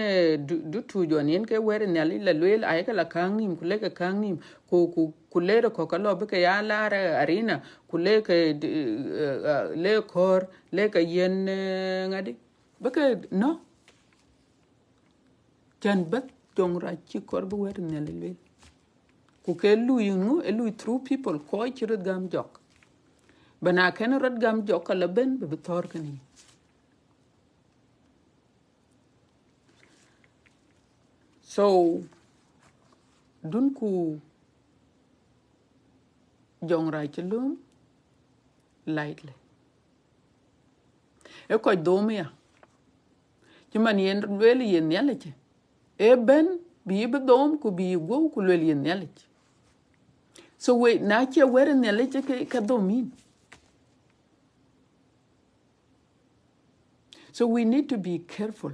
du tu jon yen ke wer ne la lwel ay ka la kangnim ku le ka kangnim ku le ko ka lo be ke ya la arena ku le ke le kor le ka yen ngadi be ke no chan bat jong ra chi kor be wer ne le lwel ku ke lu through people ko chi rod gam jok bana ken rod gam jok la ben be tor kani so dun ku jong ra chi lum lightly e ko domia ci man yen lwel yen yalla ci e ben bi be dom ku bi go ku lwel yen yalla ci so we na ci wer ne yalla ci ka domin so we need to be careful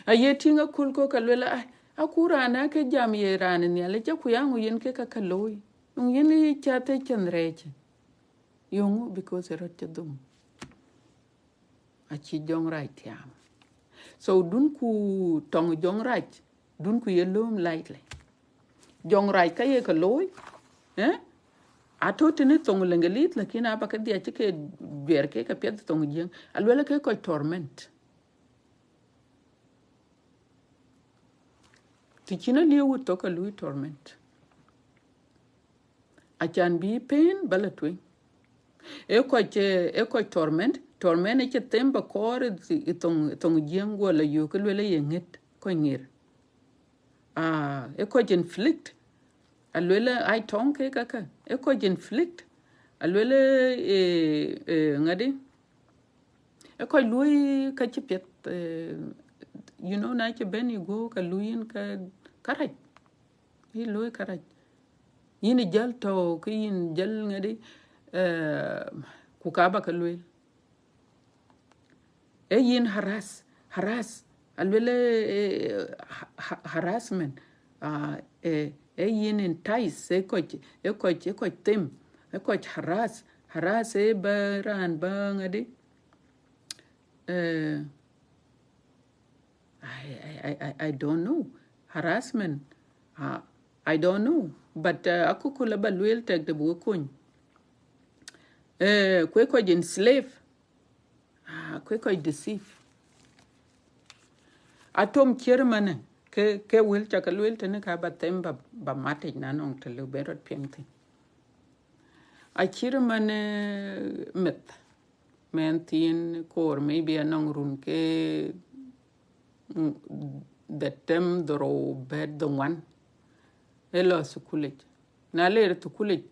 a yetinga kul ko ka lwel akura na ke jam ye ran ne yalla ci ku yangu yen ke ka kaloy yen yi chate chenreche yongu because erot ci dum a ci jong right yam so dun ku tong jong right dun ku yelum lightly jong right ka ye ka loy ato tene tong lengelit lakini aba ka dia ci ke ber ke ka pet tong jeng alwela ke ko torment tikina liu to ka lui torment a can be pain balatwe e ko torment e ke temba kor tong jeng go la yo ke lwela ye nget ko ngir e ko inflict alwela ai tong ke kaka e ko inflict alwela ngadi e ko lui ka ci pet you know na ci ben go ka luyin ka karaj yi lui karaj yini jal to ko yin jal ngadi ku ka ba ka lui e yin harass alwela harassment e yin entice e ko tem e ko harass e baran ba ngadi I don't know harassment I don't know but akukula balwel tek de bu kun ko enslave ko deceive atom kiermane ke wel chakalwel tene ka batem ba mate na non te lu berot pienti a kiermane met mentin kor maybe anong run ke the tem dro bed the one elo sukulet na le to kulet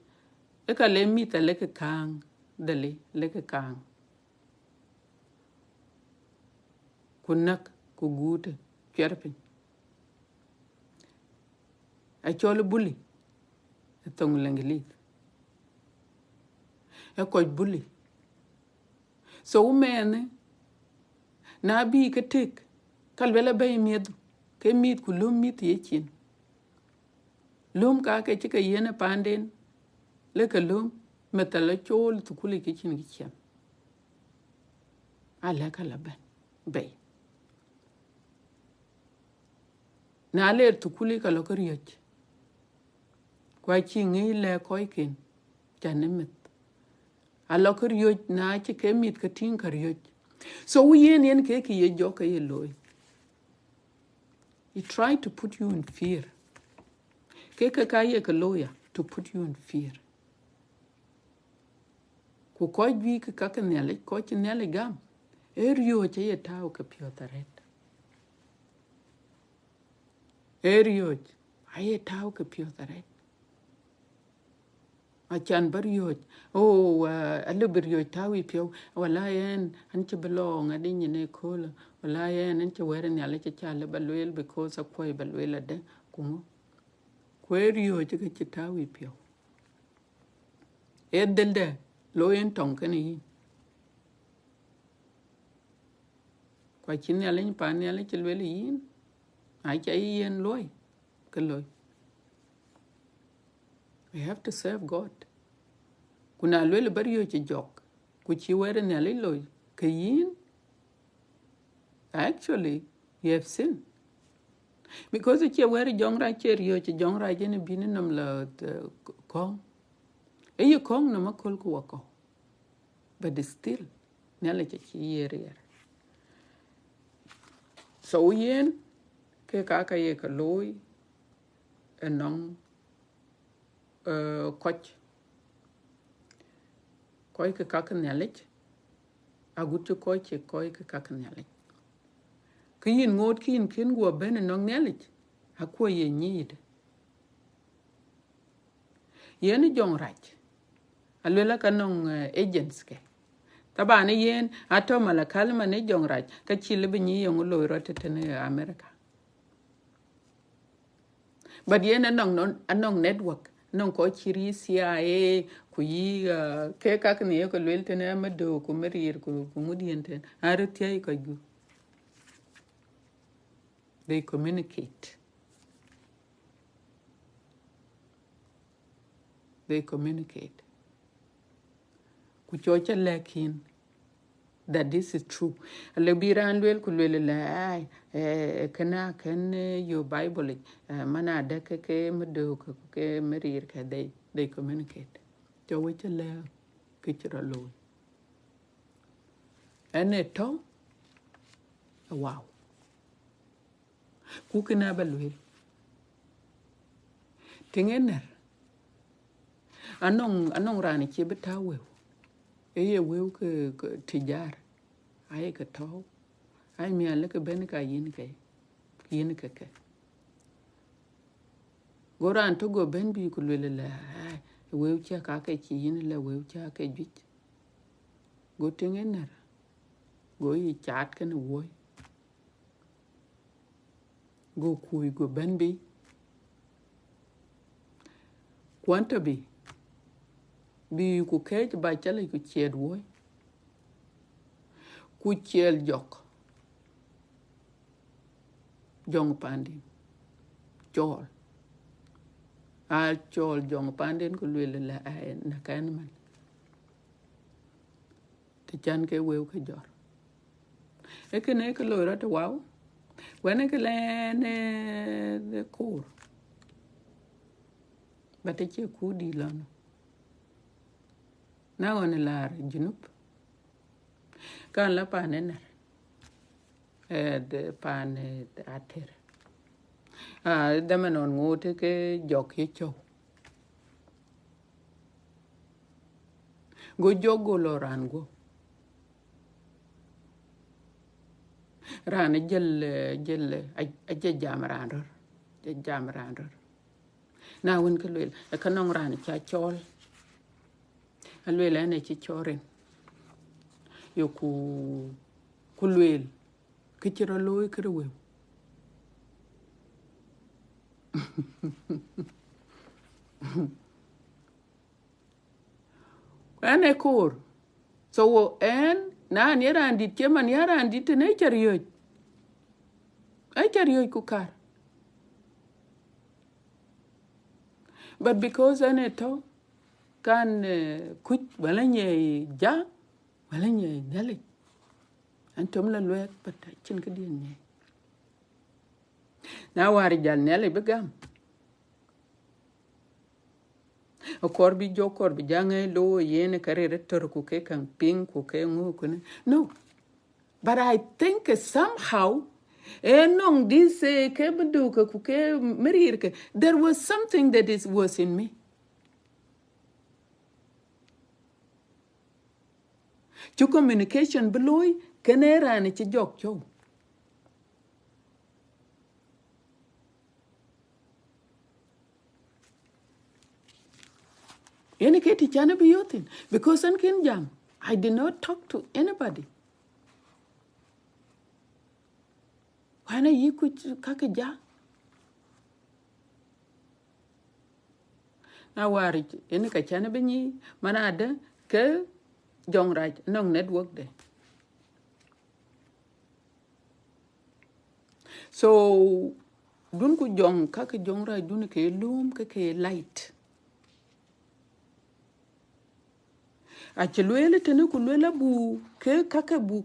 e ka le mita le ke kang dele le ke kang kunak ku gute kerpin a chole bully e tong lengelit e ko bully so mene na bi ke tek kalbela bay miedu ke mit ku lum mit ye chin lum ka ke chike yene panden le ke lum metala chol tu kuli ke chin gicham ala kala ben bay na le tu kuli ka lo kriyoch kwa chi ngi le koikin chanemet alo kriyoch na chike mit ka tin kriyoch so yen ke ye joka ye loy he tried to put you in fear ke ka ye ka loya to put you in fear ku ko bi ka ne le ko chi ne le gam erio che ye tao ka piotaret erio aye tao ka piotaret achan bario alu bario tawi pio wala yen an che belong adi ne kola wala yen an che were ne ale che chale balwel because akwai balwel de ku erio che ka tawi pio edelde lo yen tong kan yi kwa chin ale ni pa ne ale che lwel yin ai cha yen loy ke loy we have to serve God kuna lwel bario che jok ku chi were ne ale loy ke yin actually you have sinned because it's where jongra cherio che jongra jene bininam la kong you kong no makol ko wako but still nela che yere so yen ke ka ye ka loy enong koch koy ke ka nela agutu koy che koy ke ka nela kin ngot kin go ben no nela akwa ye nyid yen jongra alwela kanong agents ke tabane yen ato mala kalma ne jongraj ka chile binyi yong lo rote ne America but yen anong network non ko chiri CIA ku yi ke kak ne ko lwelte ne amado ku merir ku mudiente artia ko gu they communicate ku chocha lekin that this is true le biran lwel ku lwel la kana kan your bible mana da ke mdo ke merir ka they communicate to which le kichra lo ene to wow ku kana balwel tingener anong rani che betawe ye wew ke tijar ay ka to ay mi ala ke ben ka yin ke goran to go ben bi ku lele la wew cha ka ke chi yin la wew cha ke bit go tingener go yi chat kan woy go kuy go ben bi kwanta bi ku ke ba chale ku ched woy ku chel jok jong pandi chol al chol jong panden ko lele la na kan man te chan ke wew ke jor e ke ne ke lo ra to wow wene ke le ne kur ba te che ku di lano na on lar junup kan la panener de pane ater de manon ngote ke jok ye cho go jogo lo rango ran jel aje jam ranor na won ke lel ka nong ran cha chol alwel ene chi choren yo ku lel ke chiro loy krewe ene kur so en na ni ran dit ke man yaran dit ne chariyo ai chariyo ku kar. But because ane to kan kuch wala nye ja wala nye nale antom la luet pata chin ka dien nye na wari jal nale begam a korbi jo korbi jange lo yene karere tor ku ke kan ping ku ke ngu ku ne no. But I think somehow enong this ke bedu ku ke merir ke there was something that was in me. Chu communication beloy kenera ni chi jok chow. Yene ke ti chana biyotin because an kin jam I did not talk to anybody. Wana yi ku kake ja na wari yene ka chana binyi manada ke jong raj nong network de. So dun ku jong kake jong raj dun ke lum ke light. A chilwele tene ku lwela bu ke kake bu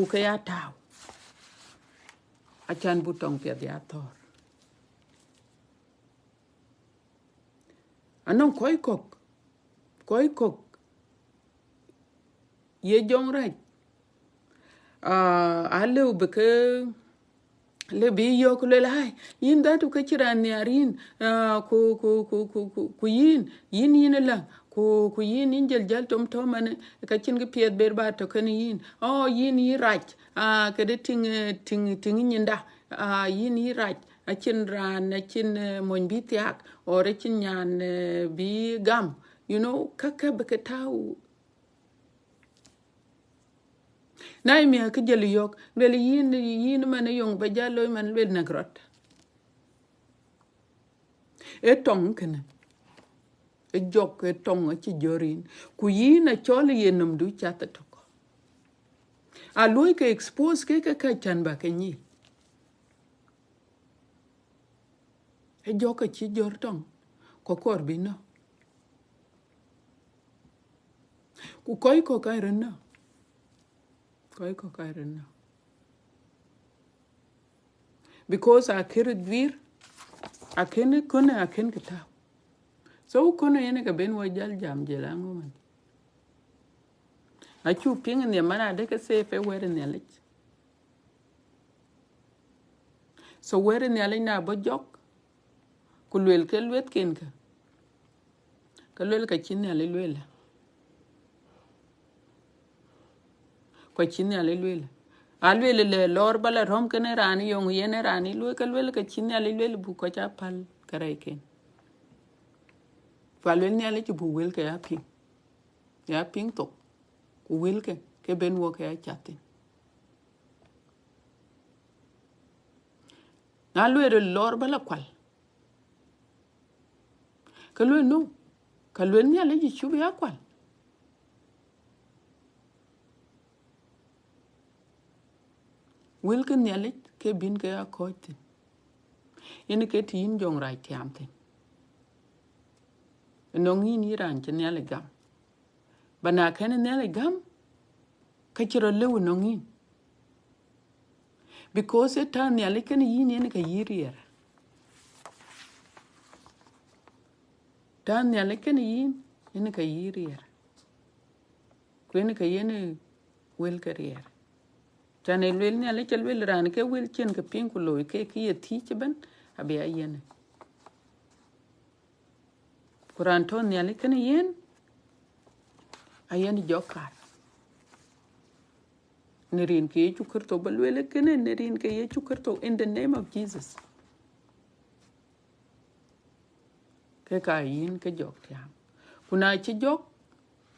ke ya tau. A chan bu tong pia dia thor. Anong koi kok ye jong raj ale ubeke le bi yo ku le hai yin da tu ke chiran ni arin ku yin la ku yin jal tom mane ka chin ge piet ber ba to kan yin yin yi raj ke de ting nyinda yin yi raj a chin ran a chin mon bi tiak or a chin nyan bi gam you know kaka beke tau nay mi ka jeli yok le yin man yong ba jalo man le nagrot e tong kana e jok e tong ci jorin ku yin a chole yenum du chata to ko a loy ke expose ke ka chan ba ke ni e jok ci jor tong ko kor bi no ku koy ko ka rena because a kirid vir a ken kona a ken kita so kona yene ka ben wa jal jam jelango man a chu ping ne mana de ka se fe were ne lich so were ne lich na bo jok ku lwel ke lwet ken ka lwel ka chin ne lwel ko chin ne lwel alwel le lor bala rom ken rani yong yene rani lwe ka lwel ka chin ne lwel bu ko cha pal kare ken falwel ne lich bu wel ka ya ping to ku wel ke ben wo ka chatin na lwel lor bala kwal ka lwel no ka lwel ne lich chu ya kwal wel ke ne lich ke bin ke ya kotin yene ke tin jong rai tiamten no ngin iran che ne le gam bana ken ne le gam ka chiro le no ngin because it tan ne le ken yin ne ka yirier tan ne le ken yin ne ka yirier ko ne ka yene wel karier tan el wel ne le chel wel ran ke wel chen ka pin ku lo ke ye ti ben abi ayene kuran ton ne le ken yin ayene jokar nerin ke chukurto balwele kene nerin ke ye chukurto in the name of Jesus ke ka yin ke jok tiam kuna chi jok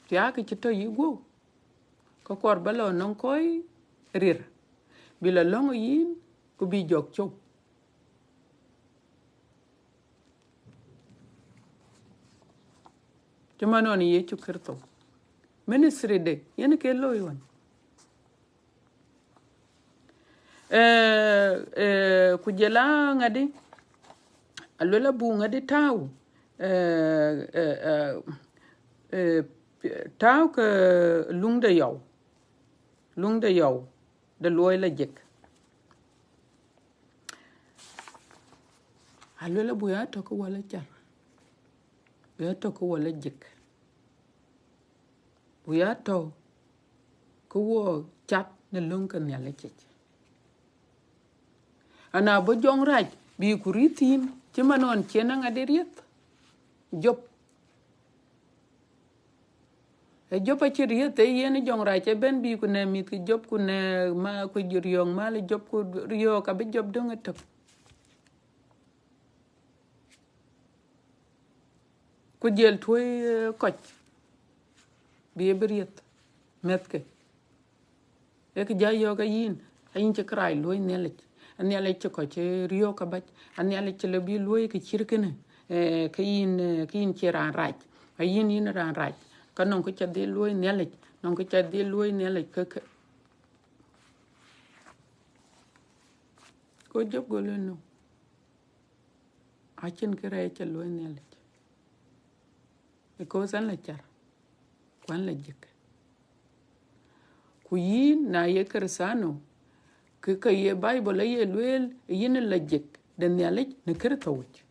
tia ke chito yigo ko kor balo non koy rir bila longo yin ku bi jok chok jamano ni ye chukurto ministry de yen ke lo yon kujela ngadi alwela bu ngadi taw taw ka lungda yaw de loy la jek alwela bu ya to ko wala jar ya to ko wala jek bu ya to ko wo chat ne lung kan ya le chech ana bo jong raj bi ku ritin ci manon chena ngadi riet job e job a ci riet e yen jong raj e ben bi ku ne mit ki job ku ne ma ku jur yong ma le job ku riyo ka be job do ngatok ku jel toy koch bi beriet metke ek jayo ga yin ayin ci kray loy nelet an yalla ci ko ci riyo ka bac an yalla ci le bi loy ki cirkene ka yin ci ran raj ayin yin ran raj ka non ko ci de loy nelet non ko ci de loy nelet ko job go le no a cin kray ci loy nelet ko san la car kwan la jik ku yin na ye kersano ka ye bible ye lwel yin la jik den yalich ne kertawch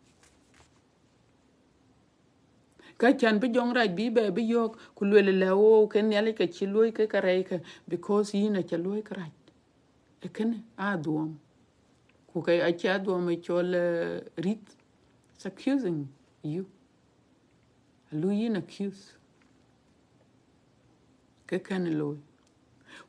ka chan bi jong raj bi be bi yok ku lwel la o ken yalich ka chi loy ka karai ka because yin a cha loy kraj e ken a duom ku kai a cha duom e chol rit it's accusing you lu yin accuse ke kan loy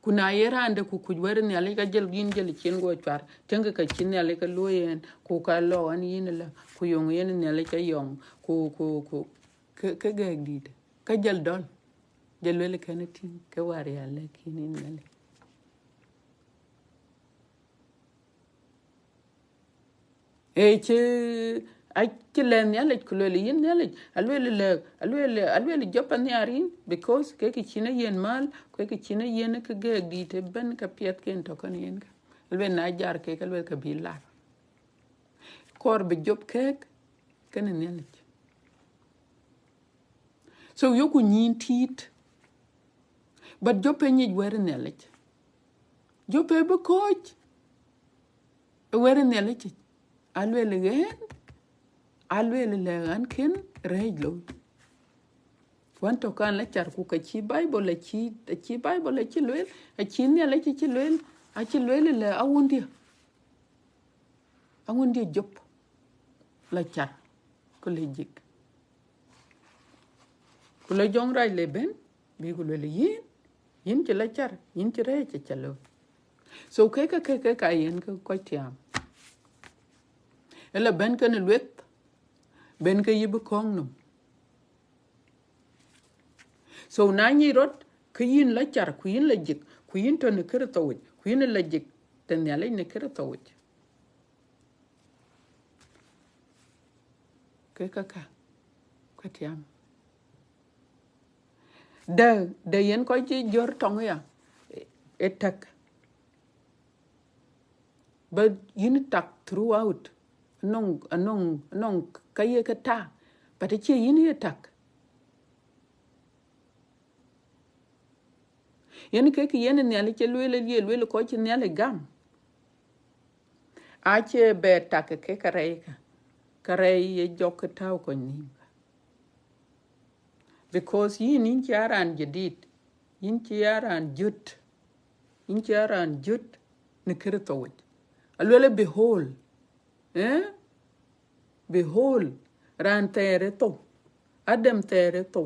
kuna yerande ku kujwere ne ale ka jel gin jel chen go chwar tenge ka chin ale ka loyen ku ka lo an yin la ku yong yen ne ale ka yong ku ke gagdid ka jel dol jel le kan tin ke war ya le kinin ne e che ai che len ya le ku le yin ne le alwe jopan yarin because ke ki chine yen mal ke ki chine yen ke gagdid ben ka piet ken to kan yen ka alwe na jar ke alwe ka bilar kor be job kek ken ne le so yoku nyin tit but jope nyi were ne le jope be coach were ne le alwe le gen alwe le gan ken rejlo wanto kan la char ku ka chi bible la chi bible la chi lwel a chi ne la chi lwel a chi lwel le awundi job la char ko le jik ku la jong raj le ben bi ku le yin ci la char yin ci re ci chalo so ke ka yin ko tiam ela ben kan lwet ben ka yib kong no so na ni rot ku yin la char ku yin la jik ku yin to ne kër tawj ku yin la jik ten ya le ne kër tawj ke ka tiam da yen ko ci jor tong ya etak but yin tak throughout non kaye ka ta but ci yin ye tak yen ke ki yen ne ale ci lwele ko ci ne ale gam a ce be tak ke karei ye jok taw ko ni because yin ci aran jadid yin ci aran jut ne kirto wit alwele behold ran tere to adam tere to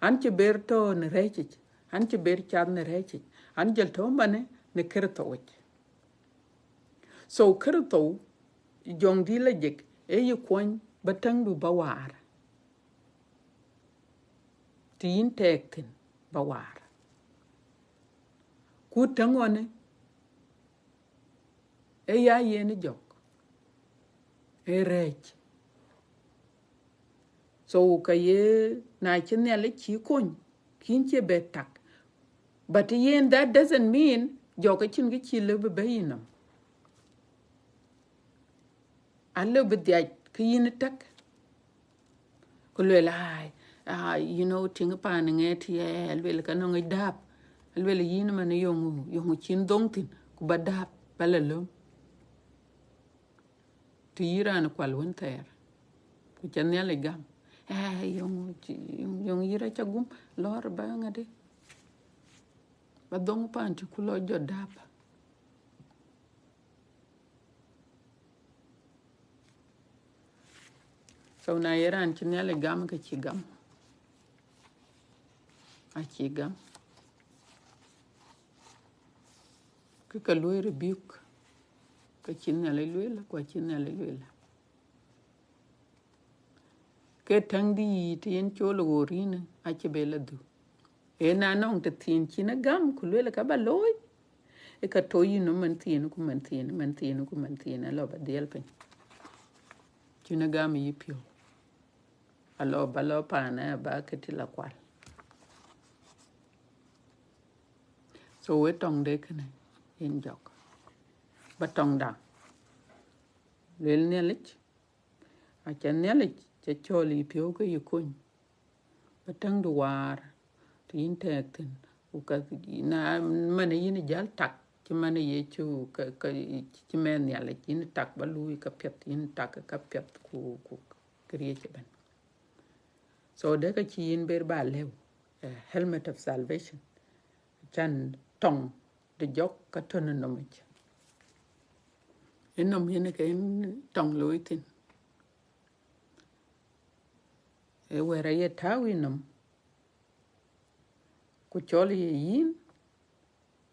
an ci berto ne rechich an ci ber chan ne rechich an jel to mane ne kirto wit so kirto jong di la jek e yi kwon batang du bawar tin tekin bawar ku tangone e ya yen jok e rech so ka ye na chin ne le chi kon kin che betak but yen that doesn't mean jok chin gi chi le be yinam alo bidia kyin tak ko le lai you know ting pa nge ti le ka no ngidap le yin man yong chin dong tin ku badap balalo ti yiran kwal won ter ku chan ya le gam yong yira chagum lor ba ngade ba dong pan ti ku lo jodap so na yiran chin ya le gam ka chi gam a chi gam ka lo rebuke ka chin ya le la kwa chin ya le la ke tang di tin cholo gorina a che bela du e na nong te tin china gam ku le ka ba loy e ka to yi no man tin ku man tin lo ba del pen china gam yi pio alo ba lo pa na ba ke ti la kwal so we tong de kene in jok ba tong da le ne lich a chen ne lich che choli pio ko yi kun ba tang du war tin tek tin u ka na man yin jal tak ci man ye chu ka ci men ya le yin tak ba lui ka pet yin tak ka pet ku kriye ci ben so de ka ci yin ber ba lew helmet of salvation chan tong de jok ka ton no mi en no mi ne ka en tong lui tin e wera ye tawi nom ku choli yin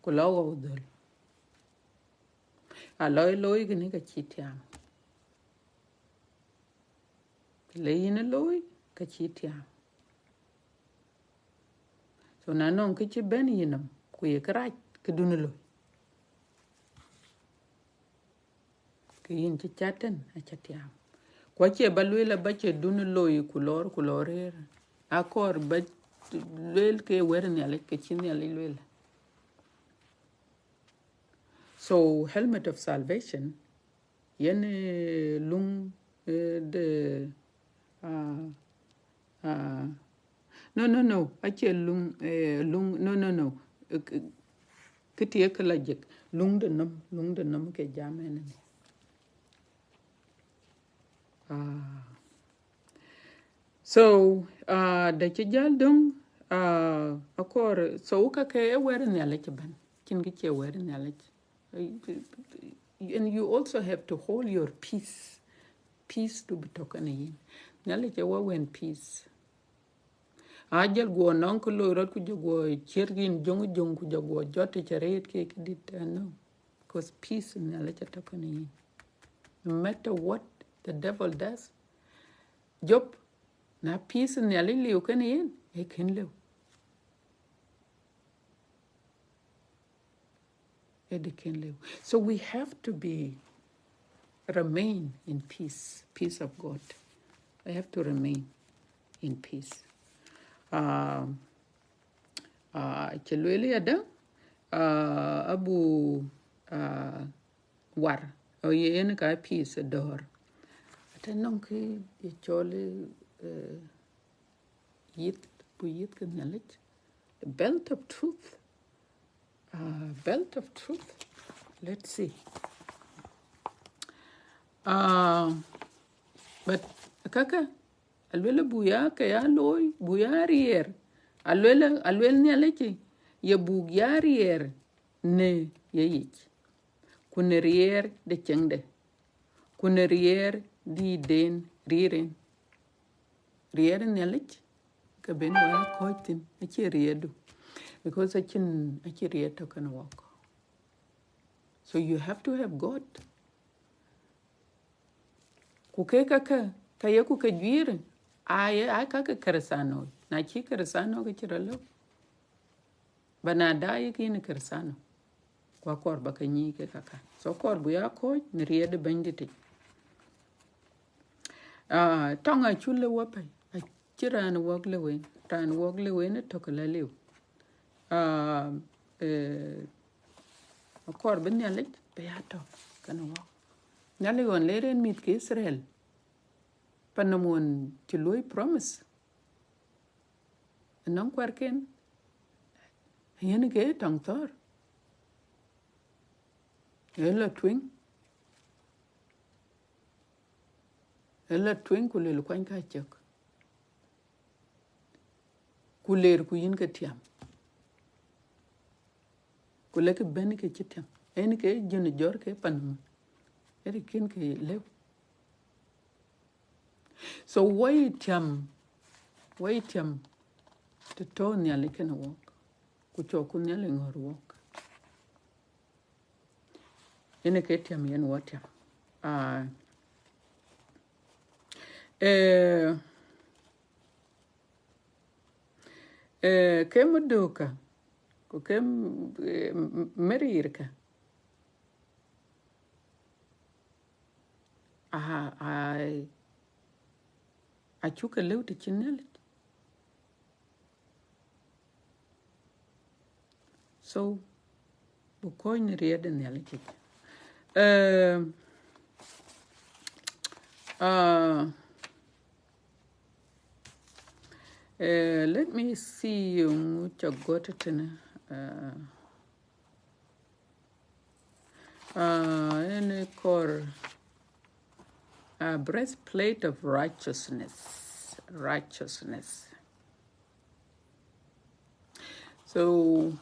ku lawo dol a loy gni ka ci tiam le yin loy ka ci tiam so na non ke ci ben yinam ku ye kraj ke dun lo ke yin ci chaten a chatiam ko che balwe la ba che dun lo yi ku lor akor ba lel ke wer ne ale ke chin ne le so helmet of salvation yen lung de no ache lung no kitie kala jek lung de nam ke jamen ne so da ci jal dong akor so ka ke wer ne ale ci ban kin gi che wer ne ale and you also have to hold your peace to be talking in nale che wa when peace ajal go non ko lo rat ku jogo chergin jong ku jogo jotte cheret ke dit no because peace nale che talking in no matter what the devil does job na peace nale liu kan in e ken liu so we have to remain in peace of God. I have to remain in peace. Chelweli ada abu war yen ka peace dor atanong ki chole yit kan nalit the belt of truth. Let's see. But kaka alwela buya ka ya loy buya rier alwel ni alechi ye bug ya rier ne ye yich kun rier de chengde kun rier di den rieren rier ni alech ka ben wa koitin achi riedu because achi rier to can walk. So you have to have God. Kuke kaka kaye kuke juire ay kaka kersano na chi kersano ke chiralo bana dai ki ni kersano kwa kor baka nyi ke kaka so kor bu ya ko ni riede banditi tonga chulle wapai a chiran wogle wen ran wogle wen to kala lew kor ben yale be ya to kana wo Nyali gon leren mit ke Israel. Panamon ti lui promise. Nong kwarken. Yen ke tong tor. Ela twing. Ela twing kulel kwan ka chok. Kuler ku yin ke tiam. Kule ke ben ke chitiam. En ke jun jor ke panam. Eri kin ke lew. So wait tiam to to nyali ken walk. Ku choku nyali ngor walk. En ke tiam yen watiam. Ke muduka. Ku ke merirka. I took a little channel. So, bukoin read the knowledge. Let me see you got it in a core breastplate of righteousness. So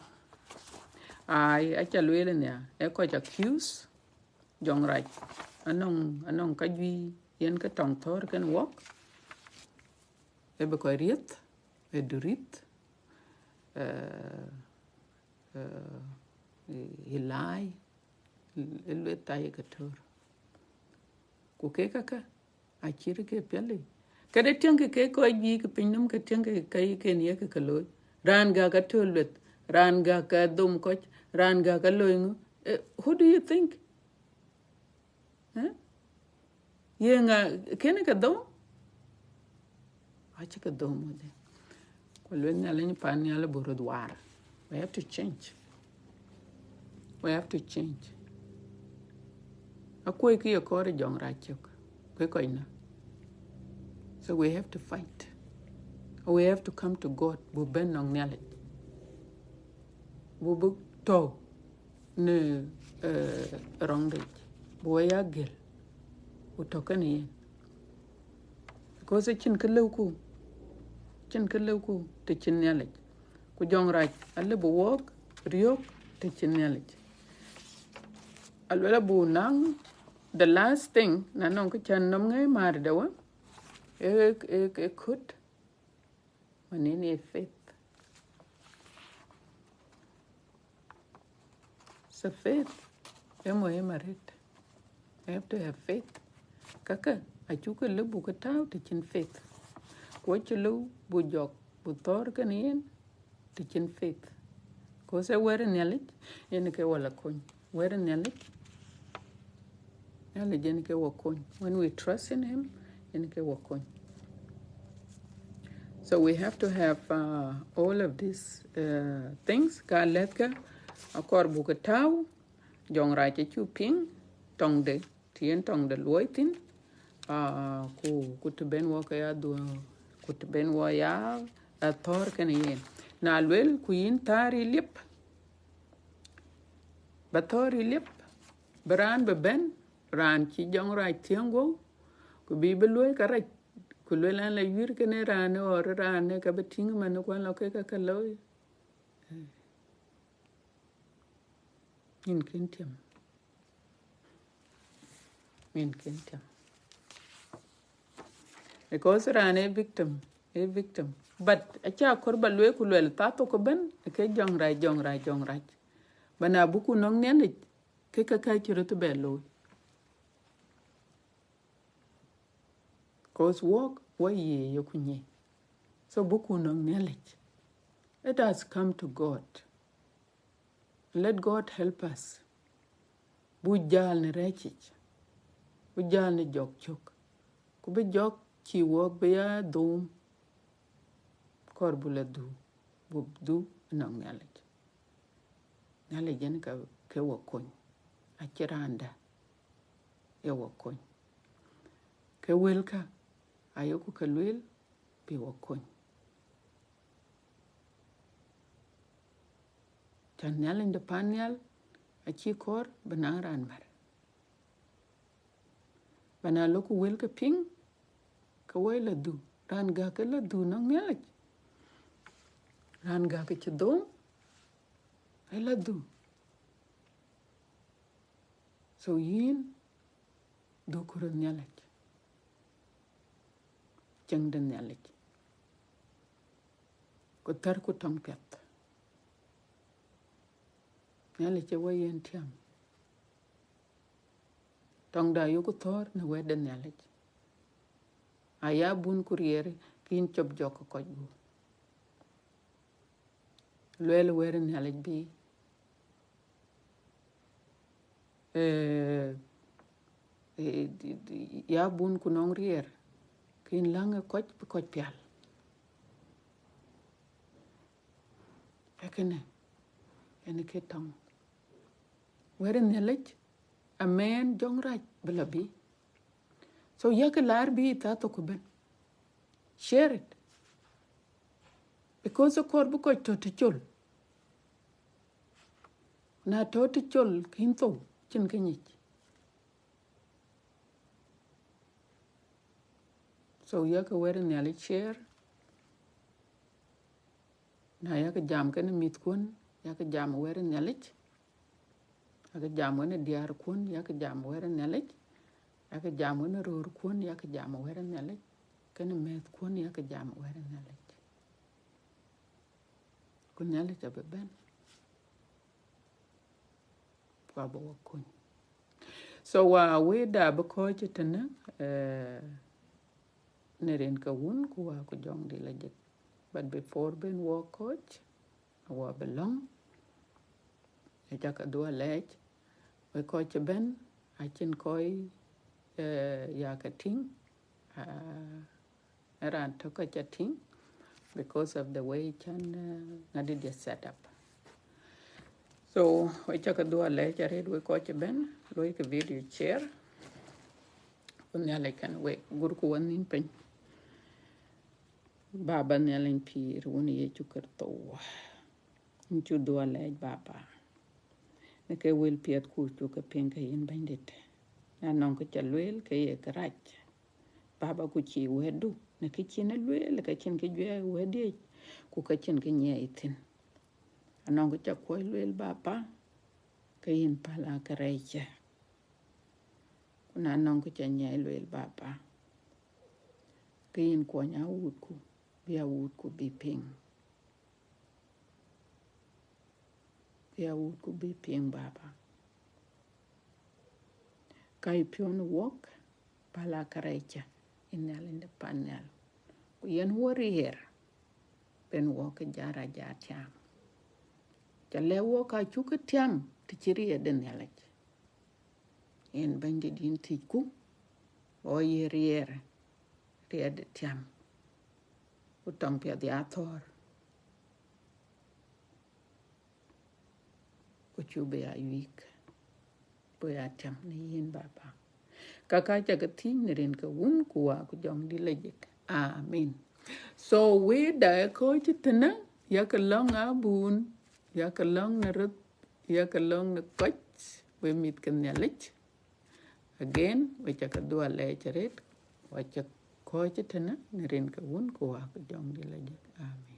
I tell you in there, I could accuse young right. Anong kajwi yen ka tong thor can walk. Ebe ko riet, edurit, hilai, ilwe taye kator. Kuke kaka, achiri ke pele. Kada tiang ke ko ji ke pinum ke tiang ke kai ke niya ke kaloi. Ran ga ka tolwet, ran ga ka dum koch, ran ga ka loingu. Who do you think? Yenga kene ka dum? Achi ka dum mo de. Kulwen nyala ni pan nyala borodwar. We have to change. Akoi ki yokore jong rachok. Kwe koina. So we have to fight. We have to come to God. Bu ben nong nyale. Bu to ne wrong day. Bu ya gel. Bu toka ni yen. Because chin keleuku te chin nyale. Ku jong rach alle bu wok riok te chin nyale. Alwela bu nang the last thing na nong ka chan nom ngai mar dawa e kut manini faith. So faith emo marit. I have to have faith. Kaka achuka lu bu ka tau te chin faith. Ko chulu bu jok bu tor kan yen te chin faith. Ko se were nyalit yen ke wala kon. Were nyalit yen ke wakon. When we trust in him yen ke wakon. So we have to have all of these things. Ka letka akor bu ka tau jong ra che chu ping tong de tien tong de loitin ku te ben wo ka ya du ku te ben wo ya a tor kan yen na lwel ku yin tari lip ba tori lip bran be ben ran chi jong ra tiengo ku bi be loy ka ra ku lwel an la yir ke ne ran or ran ka be ting man ko la ke ka loy in kintiam because ran a victim but acha korba lwe ku lwel ta to ko ben ke jong ra bana buku nong ne ke ka chiro to belo cause walk wa ye yokunye so buku nong ne let us come to God. Let God help us. Bujal ne rechich. Bujal ne jok chok. Kube jok chi wok be ya dum. Kor bula du. Bub du nong nyalej. Nyalej yen ka ke wakon. Achiranda. ya wakon ke welka ayo ku kalwel bi wakon tan nyal inde panyal a chi kor bana ran mar bana loku welka ping ka way la du ran ga ka la du nang nyal ran ga ka chdo ay la du so yin do kur nyal chang den nyal ko tar ku tong pet nyal che way yen tiam tong da yu ku thor na we den nyal aya bun kurier kin chop jok ko bu lel wer nyal bi ya bun ku nong rier kin lang ko pial ekene ene ke tong wer nyal a man jong raj belabi so yak lar bi ta to ku ben share it because the kor bu ko to chul na to chul kin to chin kenyich so yak wer nyal share na yak jam ken mit kun yak jam wer nyal yak jam wen diar kun yak jam wer nyal yak jam wen ror kun yak jam wer nyal ken met kun yak jam wer nyal kun nyal ta ben kwa bo kun so we da ba ko chitana neren ka wun ku wa ku jong di la jek but before ben wo coach wa belong e jaka do lech we coach ben a chin koi ya ka ting ran to ka ting because of the way chan ngadi dia set up so we jaka do lech red we coach ben loy ka video share kun ya le kan we gur ku wanin pen baba nelen pir woni ye chukar to nchu do lech baba ne ke wel piat ku to ka pen ka yin bandit na non ko chalwel ke ye krach baba ku chi wedu ne ke chin lwel ka chin ke jwe wedi ku ka chin ke nye itin anon ko cha ko lwel baba ke yin pala kareche kuna non ko cha nye lwel baba ke yin ko nya wutku bia wutku bi ping bia wutku bi ping baba kai pion walk pala kareche inal in the panel ku yen warrior ben walk jara jatiam challe walk a chuka tiam tichiri eden yalach en bandi din tiku o yeriere ried tiam utang pia diator ku chube a week bo ya tiam ni yin baba kaka jaga tin ren ka wun kuwa ku jong di lejek amen so we da ko chitna ya ka long abun ya ka long na rut ya ka long na koch we mit kan yalich again we chaka do le charet wa chak ko chitna ren ka wun kuwa ku jong di lejek amen